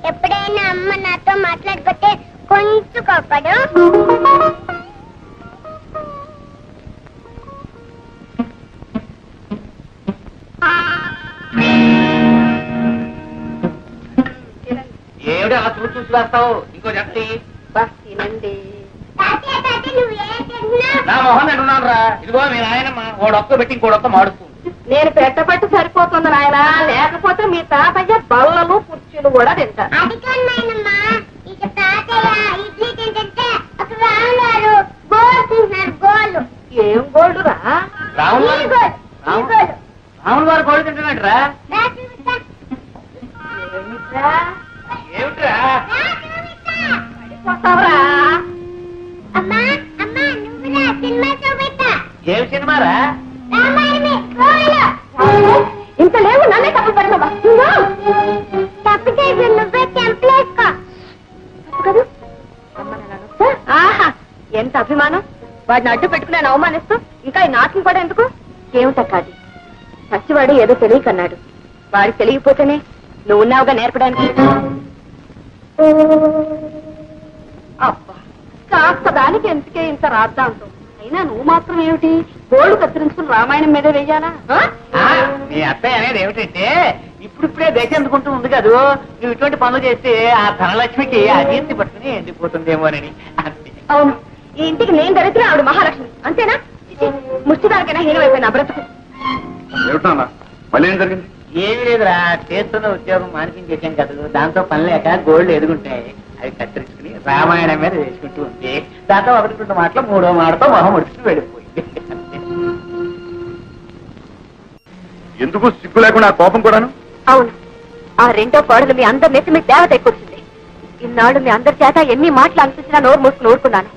ఎప్పుడైనా అమ్మ నాతో మాట్లాడకపోతే కొంచెం కోపడు. ఏమిటి అలా చూసి వేస్తావు? ఇంకో జట్టి తినండి. నా మొహం తింటున్నాను రా. ఇదిగో మీ నాయనమ్మ ఓడొక్క పెట్టి ఇంకోడొక్క మాడుతుంది. నేను పెట్టబట్టి సరిపోతుంది నాయన, లేకపోతే మీ తాతయ్య బల్లలు కుర్చీలు కూడా తింటారు. అది కాదు నాయనమ్మా, ఇక తాతయ్య ఇడ్లీ తింటే అక్కడ రాములారు గోల్ తింటున్నారు. గోళ్ళు ఏం గోల్డ్ రా? రాములు వారు గోళ్ళు తింటున్నాడు రా. ఏమిట్రా పడిపోతావురా? అమ్మా అమ్మా నువ్వురా సినిమా చూపెట్టా. ఏమి సినిమారా? ఇంత లేవు నన్నే తప్పు పడతావా? తప్పు చేసి నువ్వే చెంపలేసుకో. ఆహా ఎంత అభిమానం! వాడిని అడ్డు పెట్టుకుని నేను అవమానిస్తూ ఇంకా ఈ నాటకం కూడా ఎందుకు? ఏమిటక్కాది, పసివాడు ఏదో తెలియకన్నాడు. వాడికి తెలియకపోతేనే నువ్వు ఉన్నావుగా నేర్పడానికి. అబ్బా కాస్త దానికి ఎందుకే ఇంత రాద్దాంతో. అయినా నువ్వు మాత్రం ఏమిటి గోళ్ళు కత్తిరించుకుని రామాయణం మీద వెయ్యాలా? మీ అత్తయ్య అనేది ఏమిటంటే ఇప్పుడిప్పుడే దేశ ఎందుకుంటూ ఉంది కదూ, నువ్వు ఇటువంటి పనులు చేస్తే ఆ ధనలక్ష్మికి అదీర్తి పట్టుకుని ఎండిపోతుందేమోనని అంతే. అవును, ఈ ఇంటికి నేను దరిద్ర ఆవిడ మహాలక్ష్మి అంతేనా? ముష్టిదానికైనా హీనమైపోయిన బ్రతుకు. మళ్ళీ ఏం జరిగింది? ఏమీ లేదురా, చేస్తున్న ఉద్యోగం మానిపించేసాం కదా, దాంతో పని లేక గోల్డ్ ఎదుగుంటాయి. అవి కత్తిరించుకుని రామాయణం మీద వేసుకుంటూ ఉంది. దాంతో 1-2 మాటలు 3వ మాటతో మొహం ముడుచుకుని వెళ్ళిపోయింది. ఎందుకు సిగ్గు లేకుండా కోపం కూడాను? అవును, ఆ రెండో కోడలు మీ అందరి నెత్తి మీ దేవత ఎక్కువచ్చింది. ఇన్నాళ్ళు మీ అందరి చేత ఎన్ని మాటలు అనిపించినా నోరు మూసుకుని ఊరుకున్నాను.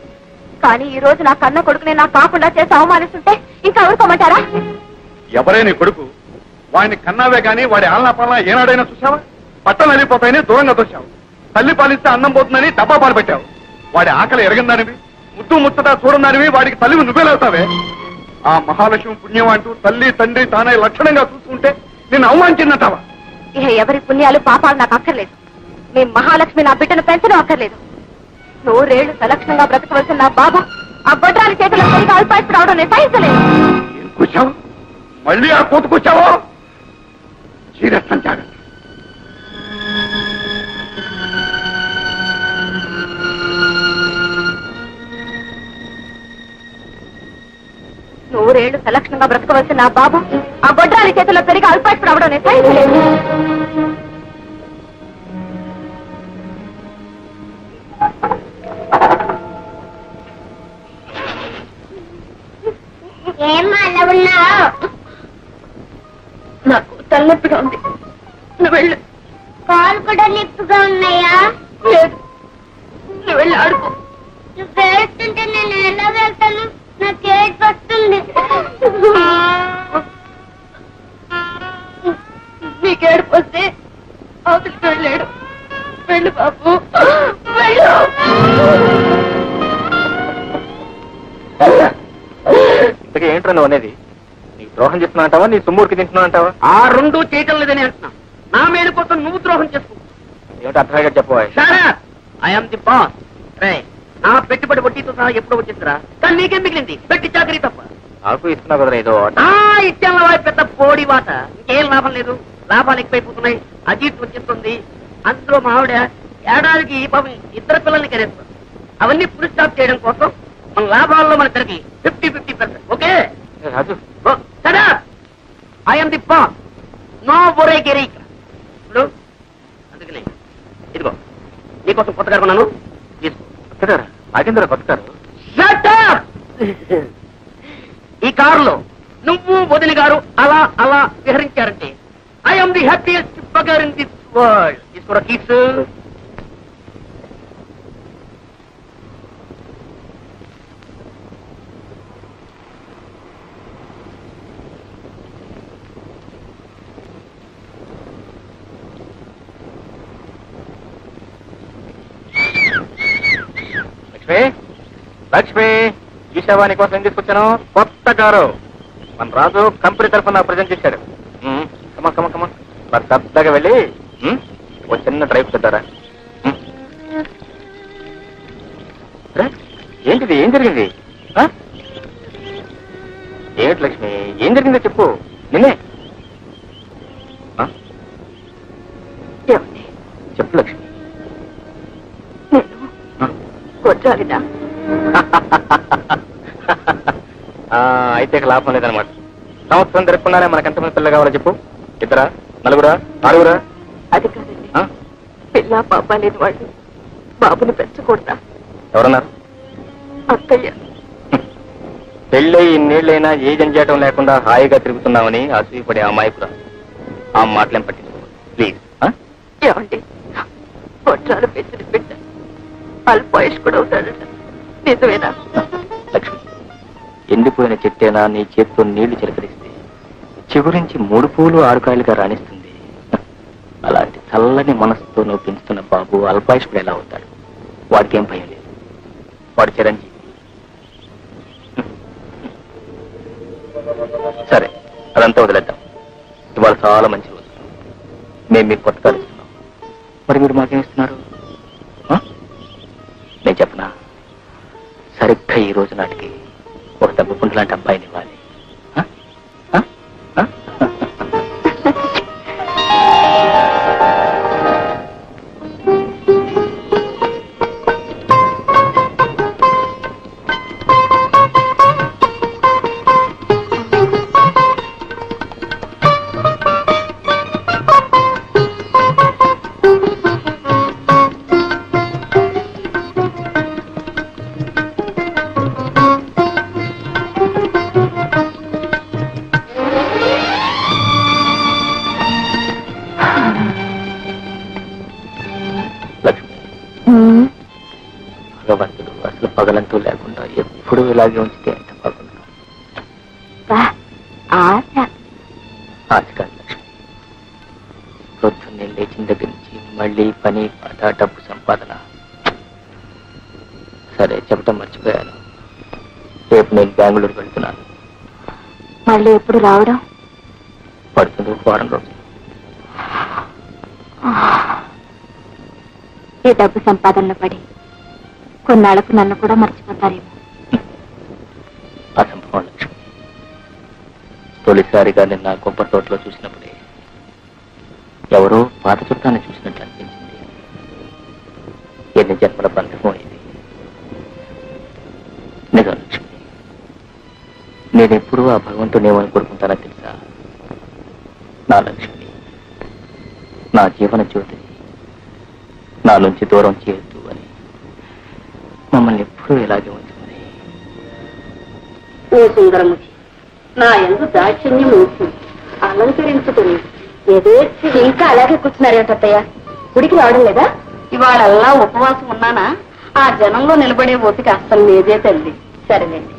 కానీ ఈ రోజు నా కన్న కొడుకునే నాకు కాకుండా చేసి అవమానిస్తుంటే ఇంకా ఊరుకోమంటారా? ఎవరే నీ కొడుకు? వాడిని కన్నావే గాని వాడి ఆలనా పాలన ఏనాడైనా చూసావా? పట్టం వెళ్ళిపోతాయని దూరంగా తోశావు. తల్లి పాలిస్తే అన్నం పోతుందని డబ్బా పాలు పెట్టావు. వాడి ఆకలి ఎరగందానివి, ముద్దు ముచ్చట చూడందానివి వాడికి తల్లివి నువ్వేలవుతావే. ఆ మహాలక్ష్మి పుణ్యం అంటూ తల్లి తండ్రి తానే లక్షణంగా చూసుకుంటే నిన్ను అవమానించిందంటావా? ఇక ఎవరి పుణ్యాలు పాపాలు నాకు అక్కర్లేదు. మీ మహాలక్ష్మి నా బిడ్డను పెంచడం అక్కర్లేదు. 100 ఏళ్లు సలక్షణంగా బ్రతకవలసిన నా బాబు ఆ బొడ్రాని చేతుల సరిగా అల్పాయిస్తూ రావడం నేను సహించలేదు. కూర్చావు, మళ్ళీ ఆ కూతుకొచ్చావో చీరస్తాను జాగ్రత్త. 100 ఏళ్లు సలక్షణంగా బ్రతకవలసిన నా బాబు ఆ బొడ్రాని చేతుల్లో పెరిగి అల్పాయిస్తూ రావడం నేను సహించలేదు. ఏమ్మా అలా ఉన్నావు? నాకు తలనొప్పిగా ఉంది, నువ్వు వెళ్ళు. కాలు కూడా నిప్పుగా ఉన్నాయా? లేదు, నువ్వు వెళ్ళి ఆడుకో. నువ్వు వేస్తుంటే నేను ఎలా వెళ్తాను? నాకు ఏడుపు వస్తుంది. నీకు ఏడుపు వస్తే అవతలికి వెళ్ళాడు. వెళ్ళు బాబు, వెళ్ళు. ఇంతకీ ఏంట్రా నువ్వు అనేది? నీకు ద్రోహం చేస్తున్నా అంటావా, నీ సొమ్మురికి తింటున్నా అంటావా? ఆ 2 చేయటం లేదని అంటున్నా. నా మేలు కోసం నువ్వు ద్రోహం చేసుకుంటా. ఏమిటి అర్థంగా చెప్పవా? I'm the boss. నా పెట్టుబడి వడ్డీతో సహా ఎప్పుడో వచ్చేస్తారా, కానీ నీకేం మిగిలింది? పెట్టి చాకరీ తప్ప. నాకు ఇస్తున్నావు కదా ఏదో. ఇచ్చాను పెద్ద పోడి వాత. ఇంకేం లాభం లేదు, లాభాలు ఎక్కువైపోతున్నాయి, అజీర్తి వచ్చేస్తుంది. అందులో మా ఆవిడ ఏడాదికి పాపం 2 పిల్లల్ని కనేస్తారు. అవన్నీ ఫుల్ స్టాప్ చేయడం కోసం మన లాభాల్లో మన తరగతి 50-50%. Okay Raju, I'm the boss, no ఒరే గిరి. ఇప్పుడు అందుకనే ఇదిగో నీకోసం కొత్తగా కొన్నాను, తీసుకో. నాకేంద్ర కొత్తగారు? ఈ కారులో నువ్వు వదిన గారు అలా అలా విహరించారంటే I'm the happiest bugger in this world. తీసుకోరా కీస్. లక్ష్మి, ఈ శవాని కోసం తీసుకొచ్చాను కొత్త కారు. మన రాజు కంపెనీ తరఫున ప్రజెంట్ చేశాడు. కమా కమా కమా, మరి పెద్దగా వెళ్ళి ఓ చిన్న డ్రైవ్ పెట్టారా? ఏంటిది? ఏం జరిగింది? ఏమిటి లక్ష్మి, ఏం జరిగిందో చెప్పు. నిన్నే చెప్పు లక్ష్మి. అయితే లాభం లేదనమాట. సంవత్సరం జరుపుకున్నారే మనకు ఎంతమంది పిల్లలు కావాలో చెప్పు. 2, 4, 6? అది కాదండి, పిల్ల పాప లేని వాళ్ళు బాబుని పెంచకూడదా? ఎవరన్నారు? అక్కయ్య. పెళ్ళై ఇన్నేళ్ళైనా ఏ జంజాటం లేకుండా హాయిగా తిరుగుతున్నామని అసూయపడే అమాయకురా. ఆ మాటలేం పట్టించుకోవాలి ప్లీజ్. ఏమండి, కొట్టాలు పెంచిన బిడ్డ అల్పాయుష్కుడు అవుతాడట, నిజమేనా? లక్ష్మి, ఎండిపోయిన చెట్టేనా నీ చేతితో నీళ్లు చిలకరిస్తే చిగురించి 3 పూలు 6 కాయలుగా రాణిస్తుంది. అలాంటి చల్లని మనసుతో నువ్వు పెంచుతున్న బాబు అల్పాయుష్కుడు ఎలా అవుతాడు? వాడికి ఏం భయం లేదు, వాడు చిరంజీవి. సరే, అదంతా వదిలేద్దాం. ఇవాళ చాలా మంచి రోజు. మేము మీకు కొత్తగా ఇస్తున్నాం. మరి మీరు మాకేమిస్తున్నారు? నేను చెప్పనా, సరిగ్గా ఈ రోజు నాటికి ఒక తగ్గుకుంటు లాంటి అబ్బాయిని ఇవ్వాలి. భగవంతుడు అసలు పగలంటూ లేకుండా ఎప్పుడు ఇలాగే ఉంచితే ఎంత బాగుండు. ఆశ కాదు లక్ష్మి, పొద్దున్నే లేచిన దగ్గర నుంచి మళ్ళీ పని పాట డబ్బు సంపాదన. సరే, చెప్పటం మర్చిపోయాను. రేపు నేను బెంగళూరు వెళ్తున్నాను. మళ్ళీ ఎప్పుడు రావడం? పడుతుంది 1 వారం రోజులు. ఈ డబ్బు సంపాదనలో పడి కొన్నాళ్లకు నన్ను కూడా మర్చిపోతారేమో. అసంభవం లక్ష్మి. తొలిసారిగా నిన్న కొబ్బరి తోటలో చూసినప్పుడే ఎవరో పాత చుట్టాన్ని చూసినట్లు అనిపించింది. ఎన్ని జన్మల బంధమో ఇది. నిజం లక్ష్మి, నేనెప్పుడూ ఆ భగవంతుని ఏమని కోరుకుంటానో తెలుసా? నా లక్ష్మి, నా జీవన జ్యోతిని నా నుంచి దూరం చేయొద్దు అని. మమ్మల్ని ఎప్పుడూ ఇలాగే ఉంటుంది. ఓ సుందరముఖి, నా ఎందు దాక్షిణ్యం ఉంటుంది అలంకరించుకుని ఇంకా అలాగే కూర్చున్నారేంటయ్యా? గుడికి రావడం లేదా? ఇవాళల్లా ఉపవాసం ఉన్నానా? ఆ జనంలో నిలబడే ఓపిక అస్సలు లేదే తల్లి. సరేనండి.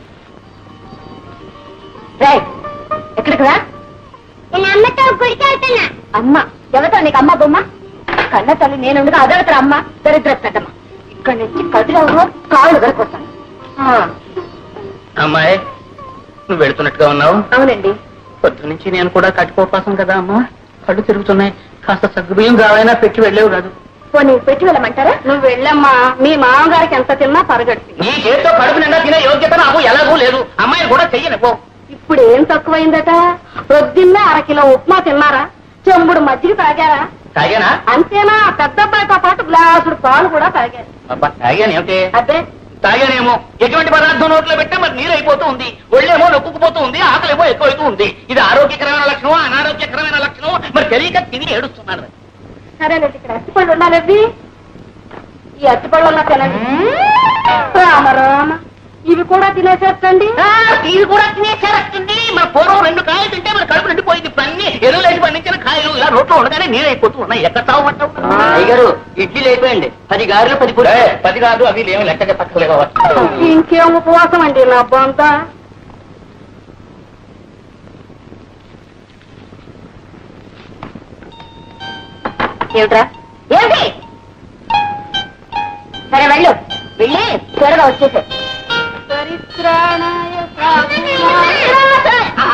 రాయ్, ఎక్కడికి రా? అమ్మతో గుడికి వెళ్తున్నా. అమ్మ ఎవరితో నీకు అమ్మ బొమ్మ? కన్న తల్లి నేనుండగా అదొకటి అమ్మ దరిద్ర పెద్దమ్మ. ఇక్కడి నుంచి కదిరావు కాళ్ళు గడిపోతాను. అమ్మాయి, నువ్వు వెళుతున్నట్టుగా ఉన్నావు. అవునండి. పొద్దు నుంచి నేను కూడా కట్టుకోపాసం కదా అమ్మా, కళ్ళు తిరుగుతున్నాయి. కాస్త సగ్గుబియ్యం కావాలైనా పెట్టి వెళ్ళేవు కాదు. పోనీ పెట్టి వెళ్ళమంటారా? నువ్వు వెళ్ళమ్మా, మీ మామగారికి ఎంత తిన్నా పరగడుతుంది. నీ చేతితో కడుపు నిండా తినే యోగ్యత నాకు ఎలాగూ లేదు. అమ్మాయిని కూడా చెయ్యనిపో. ఇప్పుడు ఏం తక్కువైందట? పొద్దున్న 1 కిలో ఉప్మా తిన్నారా? చెంబుడు మజ్జిగ తాగారా? తాగానా? అంతేనా? పెద్ద అబ్బాయితో పాటు గ్లాసుడు పాలు కూడా తాగారు. తాగాను ఏమిటి? అదే తాగానేమో. ఎటువంటి పదార్థం నోట్లో పెట్టా మరి నీరు అయిపోతూ ఉంది, ఒళ్ళేమో నొక్కుపోతూ ఉంది, ఆకలేమో ఎక్కువైతూ ఉంది. ఇది ఆరోగ్యకరమైన లక్షణం, అనారోగ్యకరమైన లక్షణం మరి తెలియక తిని ఏడుస్తున్నాను. సరేనండి, ఇక్కడ అరటిపళ్ళు ఉండాలి. ఈ అరటిపళ్ళు తినండి. రామ రామ, ఇవి కూడా తినేసేస్తండి. ఇవి కూడా తినేసేస్తుంది. మన పూర్వం 2 కాయలు తింటే మన కడుపు నిండిపోయింది. ఇప్పుడు అన్ని ఎరువులేసి పండించిన కాయలు ఇలా రోడ్లో ఉండగానే నీరైపోతూ ఉన్నాయి. ఎక్కడ తాగమంటావు? అయ్యగారు, ఇడ్లీలు అయిపోయింది. 10 గారెలు 10 కాదు, అవి లేవు, లెక్కగా తక్కువలేవా? ఇంకేం ఉపవాసం అండి నా బొంత. ఏమిట్రా? ఏమిటి? సరే వెళ్ళు, వెళ్ళి త్వరగా వచ్చేసే.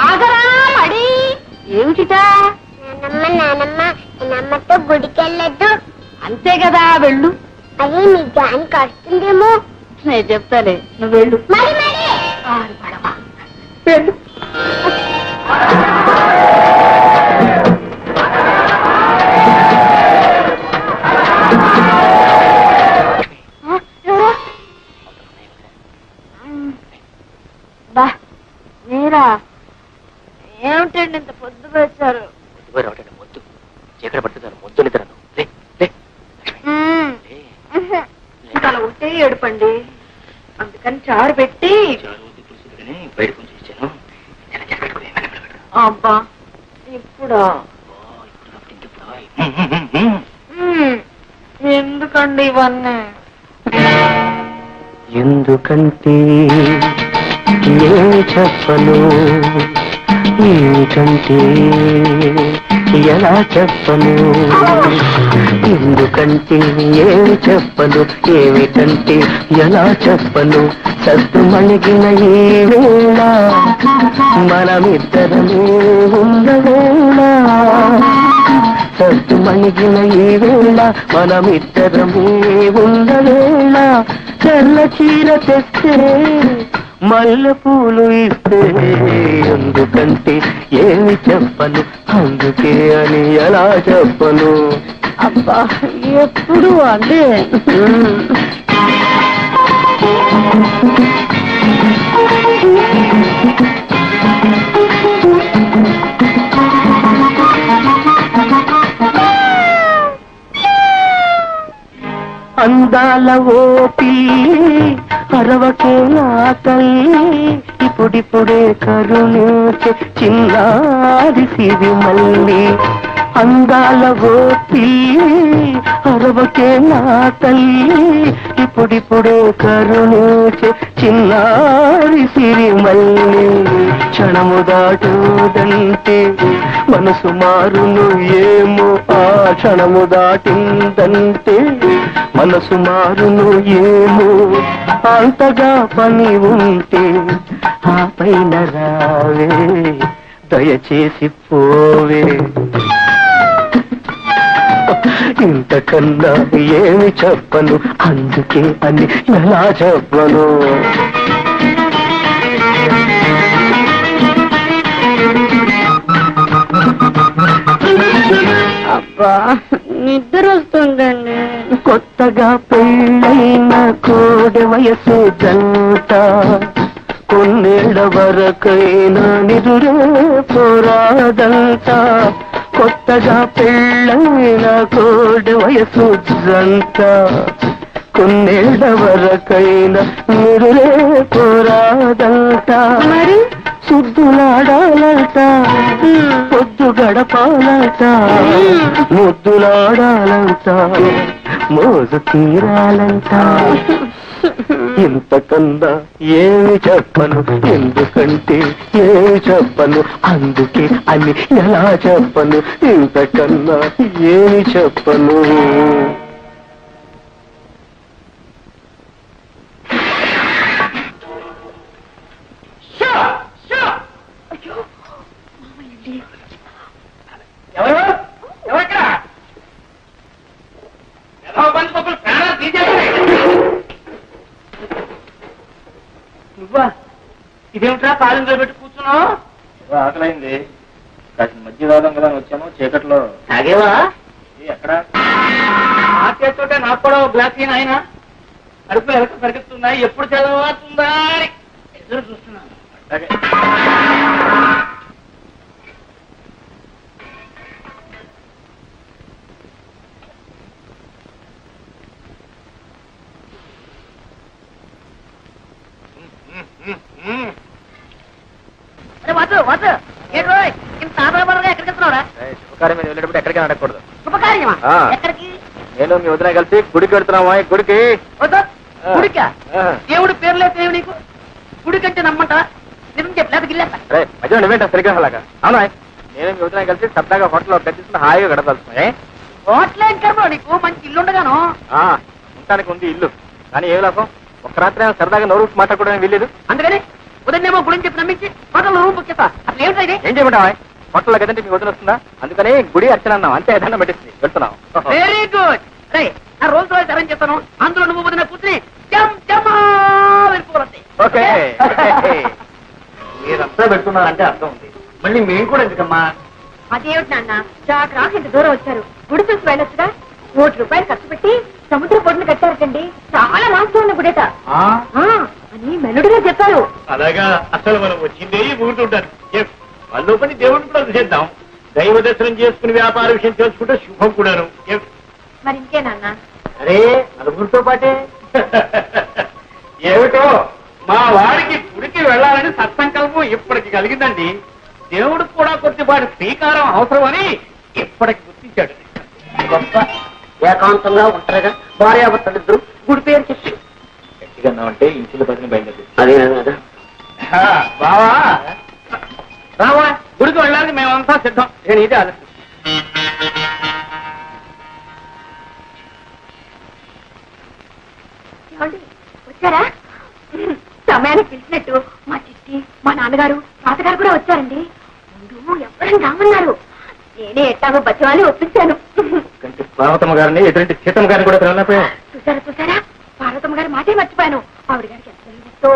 ఆగరా మడి. ఏమిటిటా? నానమ్మ అమ్మతో గుడికి వెళ్ళొద్దు. అంతే కదా, వెళ్ళు. అది మీ జానికి వస్తుందేమో. నేను చెప్తాలే, నువ్వు వెళ్ళు. మరి మరి వెళ్ళు. బా మీరా ఏమిటండి ఇంత పొద్దు వచ్చారు? మొద్దు చీకటి పడుతున్నారు, మొద్దు నిద్రను. ఇంకా అలా ఉంటే ఏడుపండి, అందుకని చారు పెట్టి బయట కొంచెం ఇచ్చాను. అబ్బా ఇప్పుడు ఎందుకండి ఇవన్నీ? ఎందుకంటే నేను చెప్పను, ఏమిటంటే ఎలా చెప్పను, ఎందుకంటే ఏమి చెప్పను, ఏమిటంటే ఎలా చెప్పను. సద్దు మణిగిన ఈ వేళ మనమిద్దరమే ఉండవేళ, సద్దు మణిగిన ఈ వేళ మనమిద్దరమే ఉండవేళ. తెల్ల చీర తెస్తే మల్లె పూలు ఇస్తే ఎందుకంటే ఏమి చెప్పను, అందుకే అని ఎలా చెప్పను. అబ్బా ఎప్పుడు అదే. అందాల ఓపి అరవకే నా తల్లి, ఇప్పుడిప్పుడే కరుణించే చిన్నారి సిరి మల్లి. అందాల ఓపి అరవకే నా తల్లి, ఇప్పుడిప్పుడే కరుణించే చిన్నారి సిరి మల్లి. క్షణము దాటుదంటే మనసు మారును ఏమో, ఆ క్షణము దాటిందంటే మనసు మారును ఏమో. అంతగా పని ఉంటే ఆ పైన రావే, దయచేసి పోవే. ఇంతకన్నా ఏమి చెప్పను, అందుకే అని ఎలా చెప్పను. అబ్బా నిద్ర వస్తుందండి. కొత్తగా పెళ్ళైన కోడి వయసు జంట కొన్నేళ్ల వరకైనా నిదురే పోరాదంట. కొత్తగా పెళ్ళైన కోడి వయసు జంట కొన్నేళ్ల వరకైనా నిదురే పోరాదంట. మరి సుద్దులాడాలంట, పొద్దు గడపాలంట, ముద్దులాడాలంట, మోజు తీరాలంట. ఇంతకన్నా ఏమి చెప్పను, ఎందుకంటే ఏమి చెప్పను, అందుకే అని ఎలా చెప్పను. ఇంతకన్నా ఏమి చెప్పను. ఇదేమిట్రా కాలం పెట్టి కూర్చున్నావు? ఆకలైంది, కాసిన మధ్య రావడం కదా వచ్చాను. చీకట్లో తాగేవా? ఎక్కడ ఆ చేస్తుంటే నాకు కూడా గ్లాస్ ఆయన అడుపు ఎరక పరిగెత్తున్నాయి, ఎప్పుడు చదవుతుందా అని ఎదురు చూస్తున్నాను. శుభకార్యం మీద వెళ్ళేటప్పుడు ఎక్కడికి అడగకూడదు. శుభకార్యమా? ఎక్కడికి? నేను మీ వదిన కలిసి గుడికి వెళ్తున్నామా? గుడికి. గుడికా? దేవుడి పేర్లే తెలివి నీకు? గుడి కంటే నమ్మంటా? నిజం చెప్పలేదు గిల్లేస్తా. మధ్య నువ్వేంటా సరిగ్రహాలాగా? అవునా, నేను మీ వదిన కలిసి సరదాగా హోటల్లో గడిచిన హాయిగా గడపలుస్తున్నాయి. హోటల్ ఏం కర్మ నీకు? మంచి ఇల్లు ఉండగాను. ఉండటానికి ఉంది ఇల్లు, కానీ ఏ లాభం? ఒక రాత్రి సరదాగా నోరు మాట్లాడుకోవడానికి వీల్లేదు. అందుకని ఉదయనేమో గుడిని చెప్పి నమ్మించి హోటల్ రూమ్ బుక్ చేస్తా. అసలు ఏమిటా ఇది? ఏం చేయమంటావా? హోటల్లో కదంటే మీ వదిన వస్తుందా? అందుకని గుడి అర్చన అన్నాం, అంతే. దండం పెట్టింది, వెళ్తున్నాం. Very good. నా రోజు రోజు అరేంజ్ చేస్తాను. అందులో నువ్వు వదిన కూర్చుని వెళ్ళిపోవాలి. ఓకే. మీరంతా పెడుతున్నారంటే అర్థం ఉంది, మళ్ళీ మేము కూడా ఎందుకమ్మా? అదేమిటి నాన్న, రాక ఇంత దూరం వచ్చారు, గుడి చూసి వెళ్ళొచ్చుగా. ₹1,00,000 ఖర్చు పెట్టి సముద్ర పొడిని కట్టారటండి. చాలా వాస్తవం ఉన్న గుడేట అని మెల్లుడిగా చెప్పారు. అలాగా? అసలు మనం వచ్చిందే ఊరుతుంటారు. వాళ్ళ పని దేవుడిని కూడా చేద్దాం. దైవ దర్శనం చేసుకుని వ్యాపార విషయం తెలుసుకుంటే శుభం కూడాను. మరి ఇంకే నాన్న? అరే నలుగురితో పాటే. ఏమిటో మా వాడికి గుడికి వెళ్ళాలని సత్సంకల్పం ఇప్పటికి కలిగిందండి. దేవుడికి కూడా కొద్దిపాటి శ్రీకారం అవసరమని ఇప్పటికి గుర్తించాడు. గొప్ప ఏకాంతంగా ఉంటారుగా భార్యాభర్తలిద్దరు గుడి పేరు చెప్పి గట్టిగా అంటే ఇంచుల పదిని బయలుదేరి. అదే బావా రావా, గుడికి వెళ్ళాలని మేమంతా సిద్ధం. నేను ఇది ఆలోచన. వచ్చారా? సమయానికి పిలిచినట్టు మా చిట్టి, మా నాన్నగారు, తాతగారు కూడా వచ్చారండి. ముందు ఎవరైనా రామన్నారు. నేనే ఎట్టాగో బచ్చవాళ్ళని ఒప్పించాను. పార్వతమ్మ గారిని, ఎదురింటి సీతమ్మ గారిని కూడా వెళ్ళిపోయా. చూసారా పార్వతమ్మ గారి మాటే మర్చిపోయాను. ఆవిడ గారికి ఎంత ఇష్టో.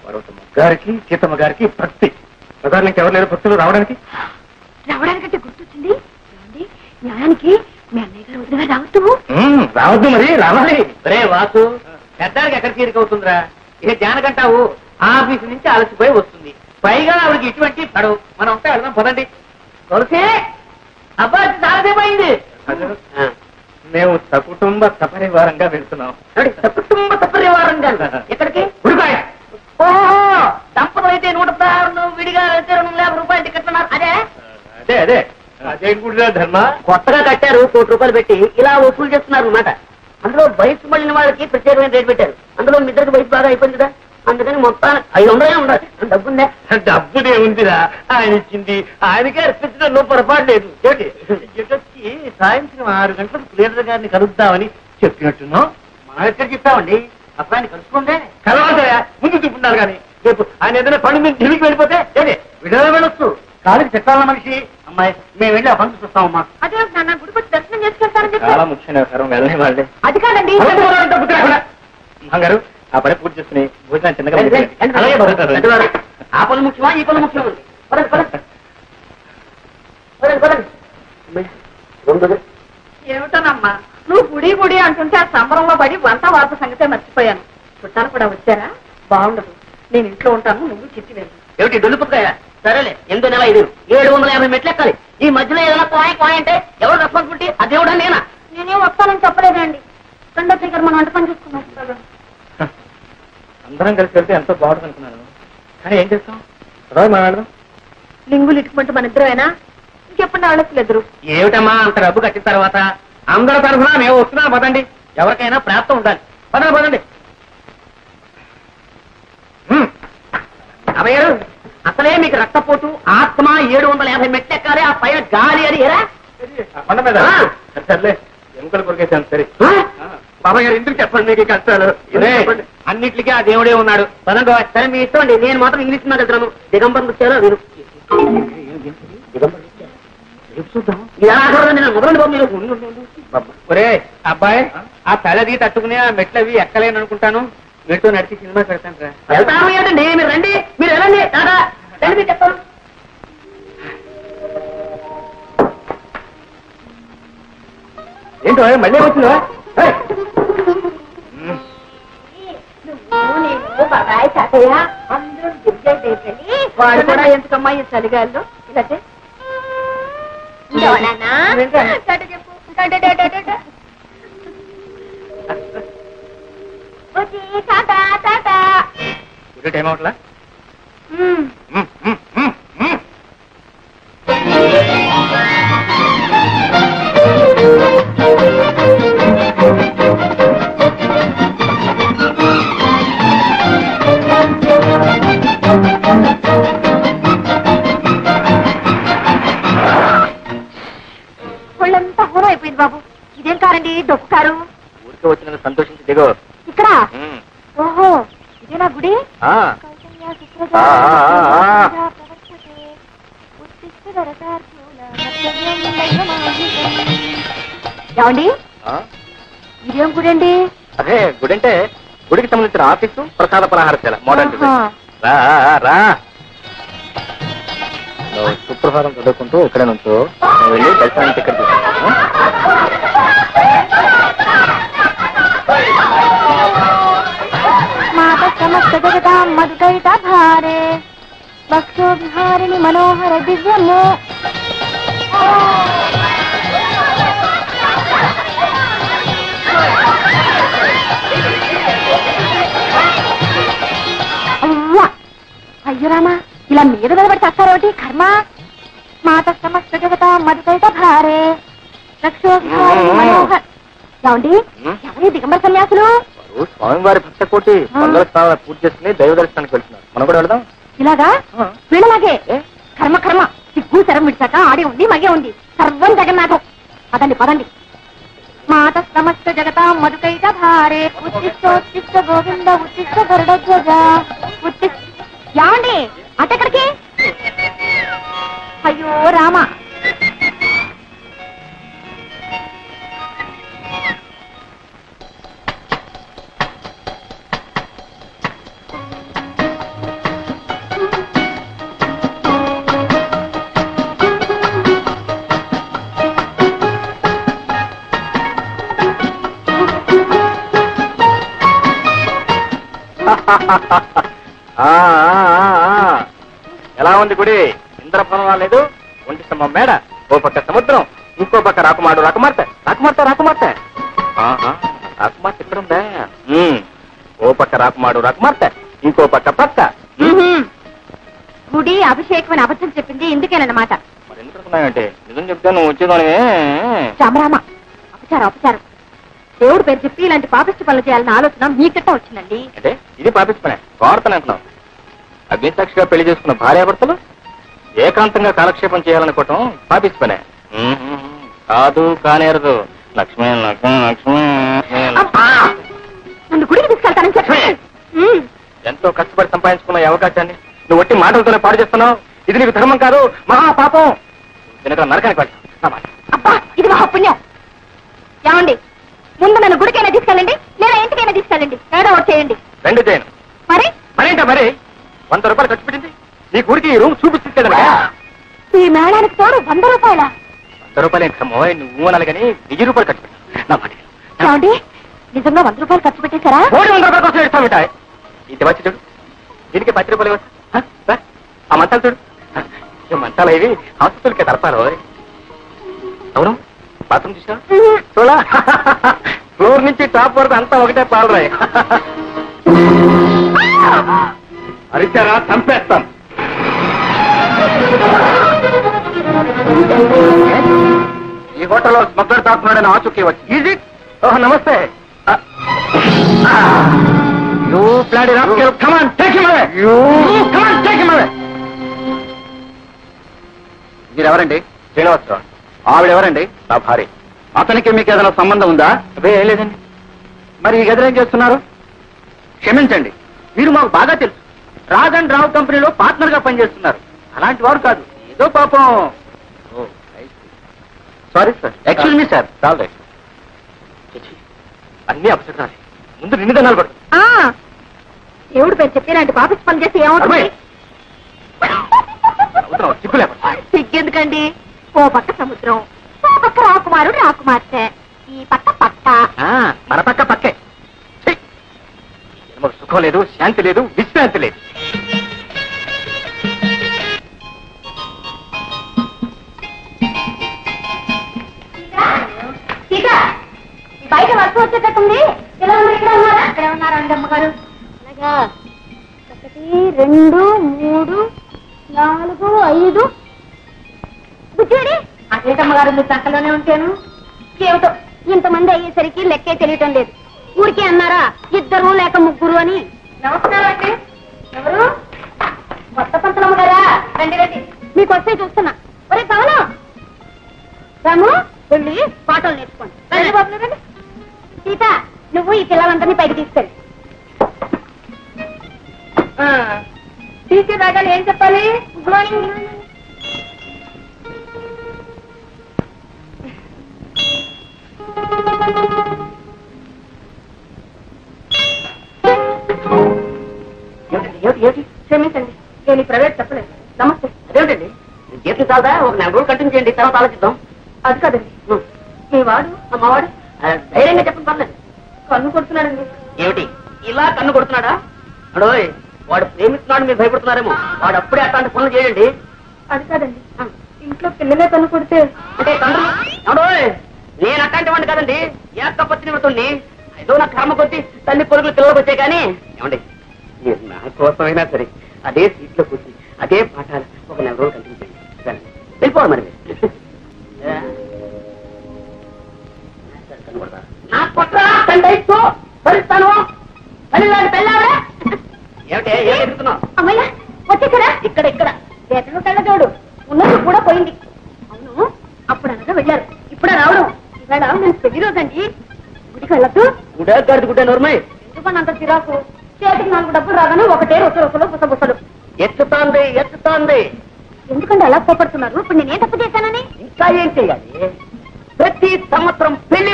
పార్వతమ్మ గారికి సీతమ్మ గారికి భక్తి. ప్రధాన ఎవరు లేరు భక్తులు రావడానికంటే గుర్తొచ్చింది. న్యాయానికి మీ అన్నయ్య గారు వదిలిగా రావద్దు. రావద్దు, మరి రావాలి. రే వాసు, పెద్దానికి ఎక్కడ తీరికవుతుందిరా? ఇక జానకంటావు ఆఫీసు నుంచి అలసిపోయి వస్తుంది. పైగా ఆవిడకి ఇటువంటి పడవు. మనం అంతా వెళ్దాం పదండి. కొలిసే అబ్బాయి చాలాసేపు అయింది. మేము సకుటుంబ సపరివారంగా వెళ్తున్నాం. సకుటుంబ సపరివారంగా ఎక్కడికి? గుడికాయ. ఓహో, దంపతులు అయితే 116, విడిగా అయితే ₹250 టికెట్ అన్నారు. అదే అదే అదే అదే గుడిరా ధర్మ. కొత్తగా కట్టారు, ₹1,00,00,000 పెట్టి ఇలా వసూలు చేస్తున్నారు అన్నమాట. అందులో వయసు మళ్ళిన వాళ్ళకి ప్రత్యేకమైన రేటు పెట్టారు. అందులో మీ ఇద్దరికి వయసు బాగా అయిపోయింది కదా, అందుకని మొత్తానికి 500 ఉండాలి. డబ్బుందా? డబ్బునే ఉందిరా, ఆయన ఇచ్చింది ఆయనకే అర్పించడంలో పొరపాటు లేదు. వచ్చి సాయంత్రం 6 గంటలకు ప్లేటర్ గారిని కలుద్దామని చెప్పినట్టున్నాం. మా ఎక్కడికి ఇస్తామండి, అబ్బాయిని కలుసుకుంటే. కలవాలయా, ముందు చూపున్నారు కానీ రేపు ఆయన ఏదైనా పని మీద ఢిల్లీకి వెళ్ళిపోతే విడుదల వెళ్ళొచ్చు. కాలికి చెట్టాల మనిషి. అమ్మాయి, మేము వెళ్ళి ఆ పనులు చూస్తామమ్మా. అదే నాన్న, గుడికి వచ్చి దర్శనం చేసుకెళ్తారని చెప్పి. చాలా ముఖ్యమైన వ్యవహారం, వెళ్ళని వాళ్ళే. అది కాదండి. గారు ఆ పని పూర్తి చేసుకుని భోజనం చిన్నగా ఆ పనులు ముఖ్యమా, ఈ పనులు ముఖ్యమా? ఏమిటోనమ్మా, నువ్వు గుడి అంటుంటే ఆ సంబరంలో పడి వంట వార్త సంగతే మర్చిపోయాను. చుట్టాలు కూడా వచ్చారా? బాగుండదు, నేను ఇంట్లో ఉంటాను, నువ్వు చిట్టి వెళ్ళు. ఏమిటి దొల్లిపుకాయ? సరేలే, 8 నెల 5 750 మెట్లు ఎక్కాలి. ఈ మధ్యలో ఏదైనా కోయ అంటే ఎవరు రెస్పాన్సిబిలిటీ? ఆ దేవుడా నేనా? నేనేం వస్తానని చెప్పలేదండి. రెండో దగ్గర మనం వంట పని చేసుకున్నాం. అందరం కలిసి వెళ్తే ఎంతో బాగుంటుంది అనుకున్నాను, కానీ ఏం చేస్తాం? మాట్లాడదాం. లింగులు ఇటుకుంటే మన ఇద్దరేనా? ఇంకెప్పుడు ఆలోచలేదు. ఏమిటమ్మా అంత డబ్బు కట్టిన తర్వాత అందరి తరఫున మేము వస్తున్నాం. పదండి, ఎవరికైనా ప్రాప్తం ఉండాలి. పదండి. అభయ గారు, అసలే మీకు రక్తపోటు, ఆత్మ, 750 మెట్లు ఎక్కాలి, ఆ పైన గాలి అని ఎరా కొండ మీద. సర్లే, ఎముకలు కొరికేసాను. సరే బాబాయ్ గారు, ఎందుకు చెప్పండి మీకు కష్టాలు? అన్నిటికీ ఆ దేవుడే ఉన్నాడు. పదండి. సరే మీ ఇష్టం అండి, నేను మాత్రం ఇంగ్లీష్ మీద వెళ్తున్నాను. దిగంబరం వచ్చారో వీరు ఒరే అబ్బాయి, ఆ తలది తట్టుకుని ఆ మెట్లు అవి ఎక్కలేను అనుకుంటాను. మీతో నడిచి సినిమా పెడతాను రా. వెళ్తాను ఏంటండి, మీరు రండి, మీరు వెళ్ళండి. టాటా, రండి, మీరు చెప్తాను. ఏంటో మళ్ళీ వచ్చిందా? బాబాయ్, తాతయ్య అందరూ దిగ్గజాయి. వాడు కూడా ఎందుకమ్మా ఈ చలిగాల్లో ఇలా టైం అవట్లా? ఒళ్ళంతా హోరం అయిపోయింది బాబు. ఇదేం కారండి, డొక్కు కారు. ఊరికే వచ్చినందుకు సంతోషించి దిగో. ఇక్కడ? ఓహో, ఇదేనా గుడి? ఏమండి ఇదేం గుడి అండి? అదే గుడి అంటే గుడికి సంబంధించిన ఆఫీసు, ప్రసాద పలహారశాల మోడల్ రా రా. నువ్వు సుప్రభాతం చదువుకుంటూ ఇక్కడ నుంచో నువ్వు వెళ్ళి దర్శనానికి ఇక్కడ తీసుకుంటాను. మాత సమస్త జగతాం మధుకైట భారే భక్తో విహారిణి మనోహర దివ్యము. అయ్యో రామా, ఇలా మీద నిలబడి చస్తారేమిటి కర్మ. మాత సమస్త జగతాం మధుకైట భారే భక్తో విహారిణి మనోహర. ఏమండి ఎవరి దిగంబర సన్యాసులు? స్వామివారి భక్త కోటి మంగళ స్నానాలు పూర్తి చేసుకుని దైవ దర్శనానికి వెళ్తున్నారు. మనం కూడా వెళదాం. ఇలాగా వీళ్ళలాగే కర్మ కర్మ సిగ్గు శరం విడిచాక ఆడే ఉంది మగే ఉంది సర్వం జగన్నాథం. పదండి పదండి. మాత సమస్త జగత మధుకైట భారే ఉత్తిష్టోత్తిష్ట గోవింద ఉత్తిష్ట గరుడధ్వజ ఉత్తిష్ట. యాండి అటెక్కడికి? అయ్యో రామ. ఎలా ఉంది గుడి? ఇంద్రభవనం రాలేదు, ఒంటి స్తంభం మేడ, ఓ పక్క సముద్రం, ఇంకో పక్క రాకుమాడు రాకుమార్తె రాకుమార్తె రాకుమార్తె రాకుమార్తె ఇక్కడ ఉందా? ఓ పక్క రాకుమాడు రాకుమార్తె, ఇంకో పక్క పక్క. గుడి అభిషేకం అని అబద్ధం చెప్పింది ఇందుకేనమాట. మరి ఎందుకు అనుకున్నాయంటే నిజం చెప్తే నువ్వు వచ్చేదాని. రామరామ, అపచారం అపచారం. దేవుడు పేరు చెప్పి ఇలాంటి పాపిష్టి పనులు చేయాలని ఆలోచన మీకట్ట వచ్చిందండి. అంటే ఇది పాపిష్టి పనే, కోరతనే అంటున్నావు. అగ్నిసాక్షిగా పెళ్లి చేసుకున్న భార్యాభర్తలు ఏకాంతంగా కాలక్షేపం చేయాలనుకోవటం పాపిష్టి పనే. కాదు కానేరదు. లక్ష్మి లక్ష్మి లక్ష్మి నన్ను గుడికి తీసుకెళ్తానని చెప్పి ఎంతో కష్టపడి సంపాదించుకున్న ఈ అవకాశాన్ని నువ్వు ఒట్టి మాటలతోనే పాడు చేస్తున్నావు. ఇది నీకు ధర్మం కాదు, మహాపాపం. తినక నరకానికి వెళ్తావు. అబ్బా ఇది మహాపుణ్యం. ఏమండి ముందు నన్ను గుడికైనా తీసుకెళ్ళండి, లేదా ఇంటికైనా తీసుకెళ్ళండి, ఏదో ఒకటి చేయండి. రెండు చేయను. మరి మరేంటా మరి 100 రూపాయలు ఖర్చు పెట్టింది నీ గుడికి ఈ రూమ్ చూపిస్తుంది. ఈ మేళానికి తోడు 100 రూపాయల. 100 రూపాయలు ఏంటమ్మో, నువ్వు అనాలి కానీ 1000 రూపాయలు ఖర్చు పెట్టాను నా మాట. ఏమండి నిజంగా 100 రూపాయలు ఖర్చు పెట్టేశారా? 100 రూపాయల కోసం ఇస్తామిటాయి. ఇది వచ్చి చూడు, దీనికి 10 రూపాయలు ఇవ్వచ్చు. ఆ మంటాలు చూడు, ఈ మంటాలు ఇవి హాస్పిటల్కి తరపాలి. అవును, బాత్రూమ్ చూసా చూడా, ఫ్లోర్ నుంచి టాప్ వరకు అంతా ఒకటే పాలరాయి. అరిచారా చంపేస్తాం. ఈ హోటల్లో స్మగ్లర్ తాకున్నాడని ఆచూకీ వచ్చి. ఈజీ. ఓహ్ నమస్తే. మీరెవరండి? శ్రీనివాసరావు. ఆవిడెవరండి? నా భార్య. అతనికి మీకు ఏదైనా సంబంధం ఉందా? అదే ఏం లేదండి. మరి ఈ గదిలో ఏం చేస్తున్నారు? క్షమించండి, మీరు మాకు బాగా తెలుసు. రాజన్ రావు కంపెనీలో పార్ట్నర్ గా పనిచేస్తున్నారు. అలాంటి వారు కాదు, ఏదో పాపం. Sorry sir, excuse me sir. చాలు రైట్. అన్ని అపశకునాలే. ముందు నిన్ను దండాలు పడు. దేవుడు పేరు చెప్పి ఇలాంటి పాపిష్టి పని చేసి ఏమవుతుంది? సిగ్గు లేకుండా. సిగ్గెందుకండి? ఓ పక్క సముద్రం, ఓ పక్క రాకుమారుడు రాకుమార్తె, ఈ పక్క పక్క. మన పక్క పక్కే. సుఖం లేదు, శాంతి లేదు, విశ్రాంతి లేదు. బయట వర్షం వచ్చేటట్టుంది. ఇలా ఉన్నారు, ఇక్కడ ఉన్నారా? అక్కడే ఉన్నారా అండి అమ్మగారు? అలాగా 1 2 3 4 5. బుజ్జేడి అదేటమ్మగారు, మీరు సంకలోనే ఉంటాను. ఏమిటో ఇంతమంది అయ్యేసరికి లెక్కే తెలియటం లేదు. ఊరికే అన్నారా 2 లేక 3 అని. నమస్కారం అండి. ఎవరు? కొత్త పంతులమ్మ గారా? రండి రండి, మీకు వస్తే చూస్తున్నా. ఒరే పవనం, రాము వెళ్ళి పాటలు నేర్చుకోండి. రండి బాబు రండి. సీత, నువ్వు ఈ పిల్లలందరినీ పైకి తీసుకెళ్ళి. టీచర్ రాగానే ఏం చెప్పాలి? Good morning. ఏమిటి ఏమిటి? క్షమించండి, నేను ఈ ప్రైవేట్ చెప్పలేదు. నమస్తే. అదేమిటండి జీతం చాలదా? ఒక 4 రోజులు కంటిన్యూ చేయండి, తర్వాత ఆలోచిద్దాం. అది కాదండి, మీ వాడు అమ్మవాడు ధైర్యంగా చెప్పండి, పర్లేదు. కన్ను కొడుతున్నాడండి. ఏమిటి ఇలా కన్ను కొడుతున్నాడా? అడోయ్, వాడు ప్రేమిస్తున్నాడు, మీరు భయపడుతున్నారేమో. వాడు అప్పుడే అట్లాంటి పనులు చేయండి. అది కాదండి, ఇంట్లో పిల్లలే కన్ను కొడితే అంటే తండ్రి అడోయ్, నేను అట్లాంటి వాడిని కాదండి, ఏకపత్ని వ్రతుణ్ణి. ఏదో నా కర్మ కొద్ది తల్లి పొరుగులు పిల్లలకు వచ్చాయి. కానీ ఏమండి, మీరు నా కోసమైనా సరే అదే సీట్లో కూర్చి అదే పాఠాలు ఒక 4 రోజులు కంటిన్యూ చేయండి. వెళ్ళిపోవాలి మరి మీరు. నా కొట్రా తండ్రితో భరిస్తాను. ఏమిటే ఏం ఎదుగుతున్నావు? అమ్మయ్య వచ్చేసారా? ఇక్కడ ఇక్కడ ఎతను కళ్ళజోడు ఉన్నది కూడా పోయింది. అవును, అప్పుడు అనగా వెళ్ళారు, ఇప్పుడు రావడం. ఇవాళ నేను పెళ్లి రోజండి. గుడికి వెళ్ళద్దు. గుడ్డ గడిది గుడ్డ నోర్మై. ఎందుకని అంత చిరాకు? చేతికి 4 డబ్బులు రాగానే ఒకటే రొసలు బుసబుసలు. ఎత్తుతోంది ఎత్తుతోంది. ఎందుకంటే అలా కోపడుతున్నారు? ఇప్పుడు నేనే తప్పు చేశానని. ఇంకా ఏం చెయ్యాలి? ప్రతి సంవత్సరం పెళ్లి